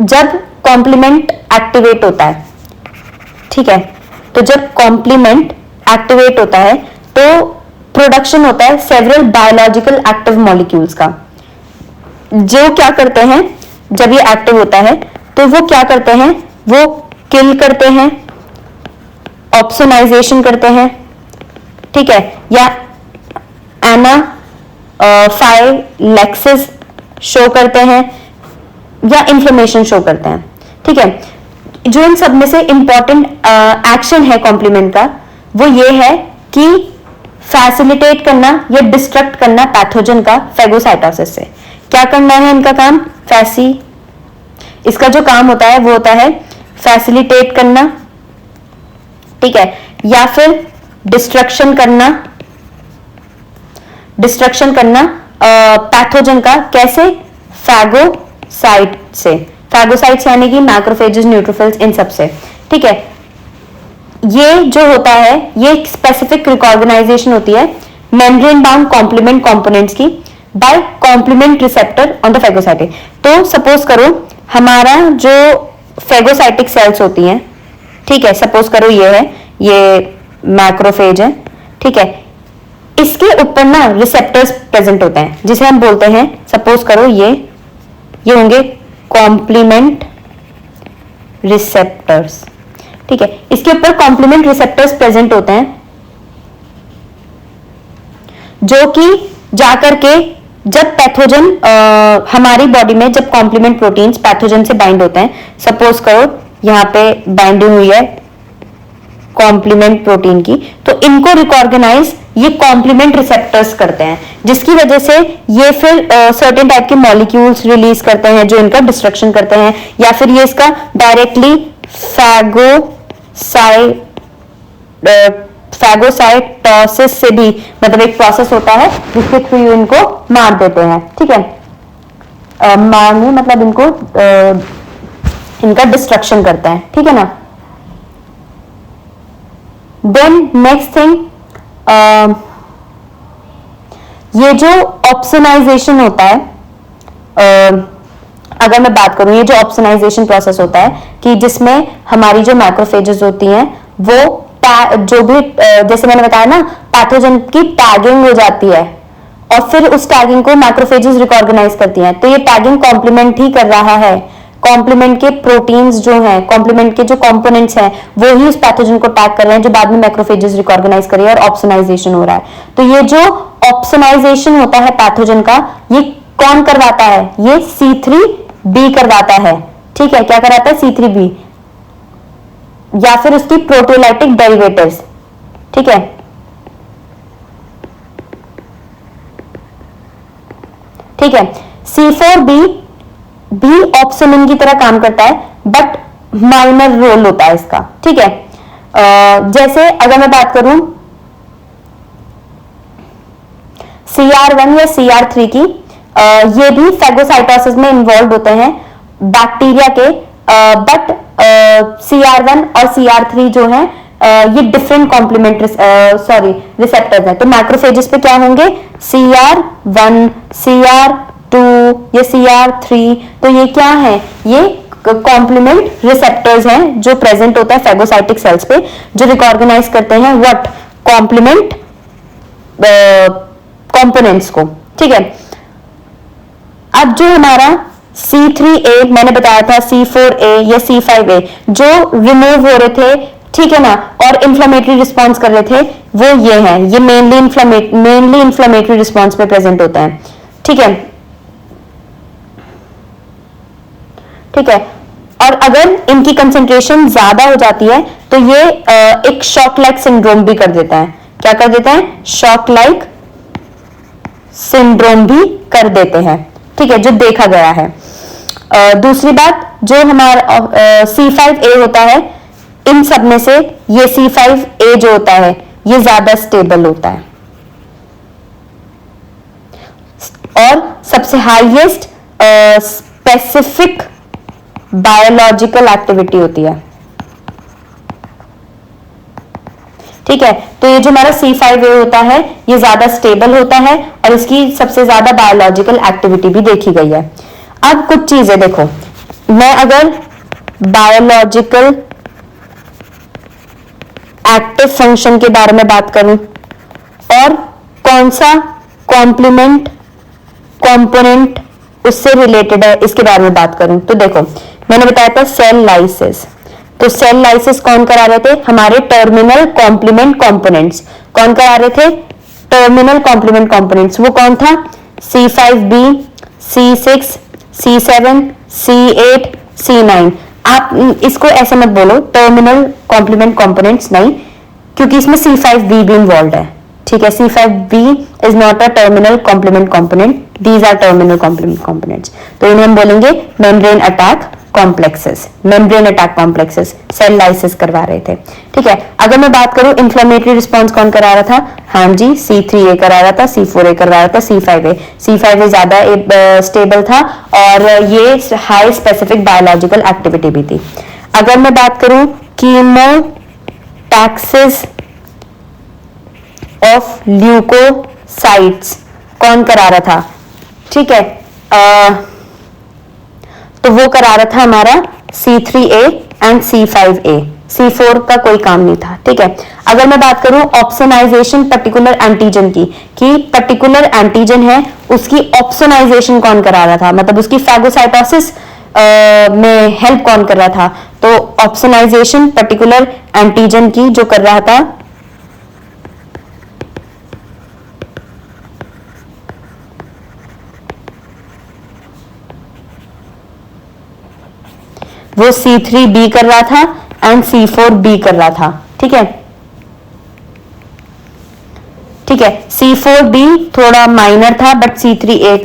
जब कॉम्प्लीमेंट एक्टिवेट होता है, ठीक है, तो जब कॉम्प्लीमेंट एक्टिवेट होता है तो प्रोडक्शन होता है सेवरल बायोलॉजिकल एक्टिव मॉलिक्यूल्स का, जो क्या करते हैं जब ये एक्टिव होता है तो वो क्या करते हैं, वो किल करते हैं, ऑप्सोनाइजेशन करते हैं, ठीक है, या एनाफाइलैक्सिस शो करते हैं या इंफ्लेमेशन शो करते हैं, ठीक है। जो इन सब में से इंपॉर्टेंट एक्शन है कॉम्प्लीमेंट का वो ये है कि फैसिलिटेट करना या डिस्ट्रक्ट करना पैथोजन का फेगोसाइटोसिस से। क्या करना है इनका काम, इसका जो काम होता है वो होता है फैसिलिटेट करना, ठीक है, या फिर डिस्ट्रक्शन करना पैथोजन का, कैसे, फैगोसाइट्स यानी कि मैक्रोफेजेस, न्यूट्रोफिल्स, इन सब से, ठीक है। ये जो होता है ये स्पेसिफिक रिकॉग्नाइजेशन होती है मेम्ब्रेन बाउंड कॉम्प्लीमेंट कंपोनेंट्स की by complement receptor on the phagocytic. तो सपोज करो हमारा जो फेगोसाइटिक सेल्स होती हैं, ठीक है, सपोज करो ये है, ये मैक्रोफेज है, ठीक है, इसके ऊपर ना रिसेप्टर्स प्रेजेंट होते हैं जिसे हम बोलते हैं, सपोज करो ये होंगे कॉम्प्लीमेंट रिसेप्टर्स, ठीक है, इसके ऊपर कॉम्प्लीमेंट रिसेप्टर्स प्रेजेंट होते हैं जो कि जाकर के जब पैथोजन हमारी बॉडी में जब कॉम्प्लीमेंट प्रोटीन्स पैथोजन से बाइंड होते हैं, सपोज करो यहां पे बाइंडिंग हुई है कॉम्प्लीमेंट प्रोटीन की, तो इनको रिकॉर्गनाइज ये कॉम्प्लीमेंट रिसेप्टर्स करते हैं, जिसकी वजह से ये फिर सर्टेन टाइप के मॉलिक्यूल्स रिलीज करते हैं जो इनका डिस्ट्रक्शन करते हैं, या फिर ये इसका डायरेक्टली फैगोसाइटोसिस से भी, मतलब एक प्रोसेस होता है जिसके थ्रू इनको मार देते हैं, ठीक है, मारने मतलब इनको इनका डिस्ट्रक्शन करता है, ठीक है ना। देन नेक्स्ट थिंग, ये जो ऑप्सोनाइजेशन होता है, अगर मैं बात करूं, ये जो ऑप्सोनाइजेशन प्रोसेस होता है कि जिसमें हमारी जो मैक्रोफेजेस होती हैं वो जो भी जैसे मैंने बताया ना पैथोजन की टैगिंग हो जाती है और फिर उस टैगिंग को मैक्रोफेजेस रिकॉर्गनाइज करती हैं, तो ये टैगिंग कॉम्प्लीमेंट ही कर रहा है, कॉम्प्लीमेंट के प्रोटीन्स जो हैं, कॉम्प्लीमेंट के जो कंपोनेंट्स हैं वो ही उस पैथोजन को टैग कर रहे हैं जो बाद में मैक्रोफेजेस रिकॉर्गनाइज कर रही है और ऑप्सोनाइजेशन हो रहा है। तो ये जो ऑप्सोनाइजेशन होता है पैथोजन का, ये कौन करवाता है? ये C3b करवाता है, ठीक है, क्या कराता है? C3b या फिर उसकी प्रोटियोलाइटिक डेरिवेटिव्स, ठीक है, ठीक है। C4b भी ऑप्सोनिन की तरह काम करता है बट माइनर रोल होता है इसका, ठीक है। जैसे अगर मैं बात करूं CR1 या CR3 की, ये भी फैगोसाइटोसिस में इन्वॉल्व होते हैं बैक्टीरिया के, बट CR1 और CR3 जो है ये डिफरेंट कॉम्प्लीमेंट रिसेप्टर्स हैं। तो मैक्रोफेजेस पे क्या होंगे? CR1, CR2 या CR3, तो ये क्या है? ये कॉम्प्लीमेंट रिसेप्टर्स हैं जो प्रेजेंट होता है फेगोसाइटिक सेल्स पे, जो रिकॉर्गनाइज करते हैं व्हाट? कॉम्प्लीमेंट कंपोनेंट्स को, ठीक है। अब जो हमारा C3a मैंने बताया था, C4a या C5a जो रिमूव हो रहे थे, ठीक है ना, और इंफ्लेमेटरी रिस्पॉन्स कर रहे थे, वो ये हैं, ये मेनली इंफ्लेमेटरी रिस्पॉन्स पे प्रेजेंट होता है, ठीक है, ठीक है। और अगर इनकी कंसेंट्रेशन ज्यादा हो जाती है तो ये एक शॉक लाइक सिंड्रोम भी कर देता है। क्या कर देता है? शॉक लाइक सिंड्रोम भी कर देते हैं, ठीक है, जो देखा गया है। दूसरी बात, जो हमारा C5a होता है, इन सब में से ये C5a जो होता है ये ज्यादा स्टेबल होता है और सबसे हाईएस्ट स्पेसिफिक बायोलॉजिकल एक्टिविटी होती है, ठीक है। तो ये जो हमारा C5a होता है ये ज्यादा स्टेबल होता है और इसकी सबसे ज्यादा बायोलॉजिकल एक्टिविटी भी देखी गई है। अब कुछ चीजें देखो, मैं अगर बायोलॉजिकल एक्टिव फंक्शन के बारे में बात करूं और कौन सा कॉम्प्लीमेंट कंपोनेंट उससे रिलेटेड है इसके बारे में बात करूं, तो देखो मैंने बताया था सेल लाइसिस। तो सेल लाइसिस कौन करा रहे थे? हमारे टर्मिनल कॉम्प्लीमेंट कंपोनेंट्स। कौन करा रहे थे? Terminal complement components. वो कौन था? C5b, C6, C7, C8, C9। आप इसको ऐसे मत बोलो टर्मिनल कॉम्प्लीमेंट कंपोनेंट्स, नहीं, क्योंकि इसमें C5b भी इन्वॉल्व है, ठीक है। C5b is not a terminal complement component, these are terminal complement components. तो इन्हें हम बोलेंगे membrane attack complexes, membrane attack complexes cell lysis करवा रहे थे, ठीक है। अगर मैं बात करूं इंफ्लेमेटरी रिस्पॉन्स कौन करा रहा था? हाँ जी, C3a करा रहा था, C4a करवा रहा था, C5a ज्यादा स्टेबल था और ये हाई स्पेसिफिक बायोलॉजिकल एक्टिविटी भी थी। अगर मैं बात करूं टैक्सेस ऑफ ल्यूकोसाइट्स कौन करा रहा था? ठीक है, तो वो करा रहा था हमारा C3A एंड C5A, C4 का कोई काम नहीं था। ठीक है, अगर मैं बात करूं ऑप्सोनाइजेशन पर्टिकुलर एंटीजन की, कि पर्टिकुलर एंटीजन है उसकी ऑप्सोनाइजेशन कौन करा रहा था, मतलब उसकी फैगोसाइटोसिस में हेल्प कौन कर रहा था? तो ऑप्सोनाइजेशन पर्टिकुलर एंटीजन की जो कर रहा था वो C3B कर रहा था एंड C4B कर रहा था। ठीक है, ठीक है, C4B थोड़ा माइनर था बट C3A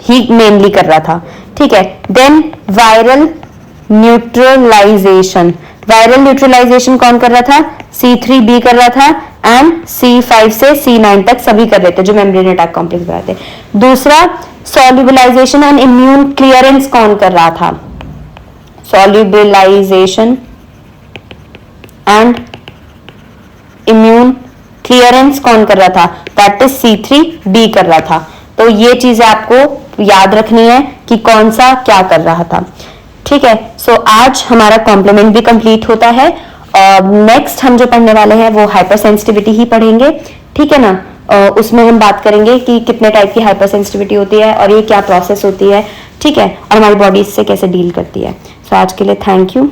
ही मेनली कर रहा था। ठीक है, then viral neutralization, viral neutralization कौन कर रहा था? C3B कर रहा था एंड C5 से C9 तक सभी कर रहे थे जो मेम्ब्रेन अटैक कॉम्प्लेक्स बनाते थे। दूसरा सॉल्युबलाइजेशन एंड इम्यून क्लियरेंस कौन कर रहा था? सॉल्युबलाइजेशन एंड इम्यून क्लियरेंस कौन कर रहा था? दैट इज C3B कर रहा था। तो ये चीजें आपको याद रखनी है कि कौन सा क्या कर रहा था। ठीक है, सो आज हमारा कॉम्प्लीमेंट भी कंप्लीट होता है और नेक्स्ट हम जो पढ़ने वाले हैं वो हाइपर सेंसिटिविटी ही पढ़ेंगे। ठीक है ना, उसमें हम बात करेंगे कि कितने टाइप की हाइपर सेंसिटिविटी होती है और ये क्या प्रोसेस होती है। ठीक है, और हमारी बॉडी इससे कैसे डील करती है। सो आज के लिए थैंक यू।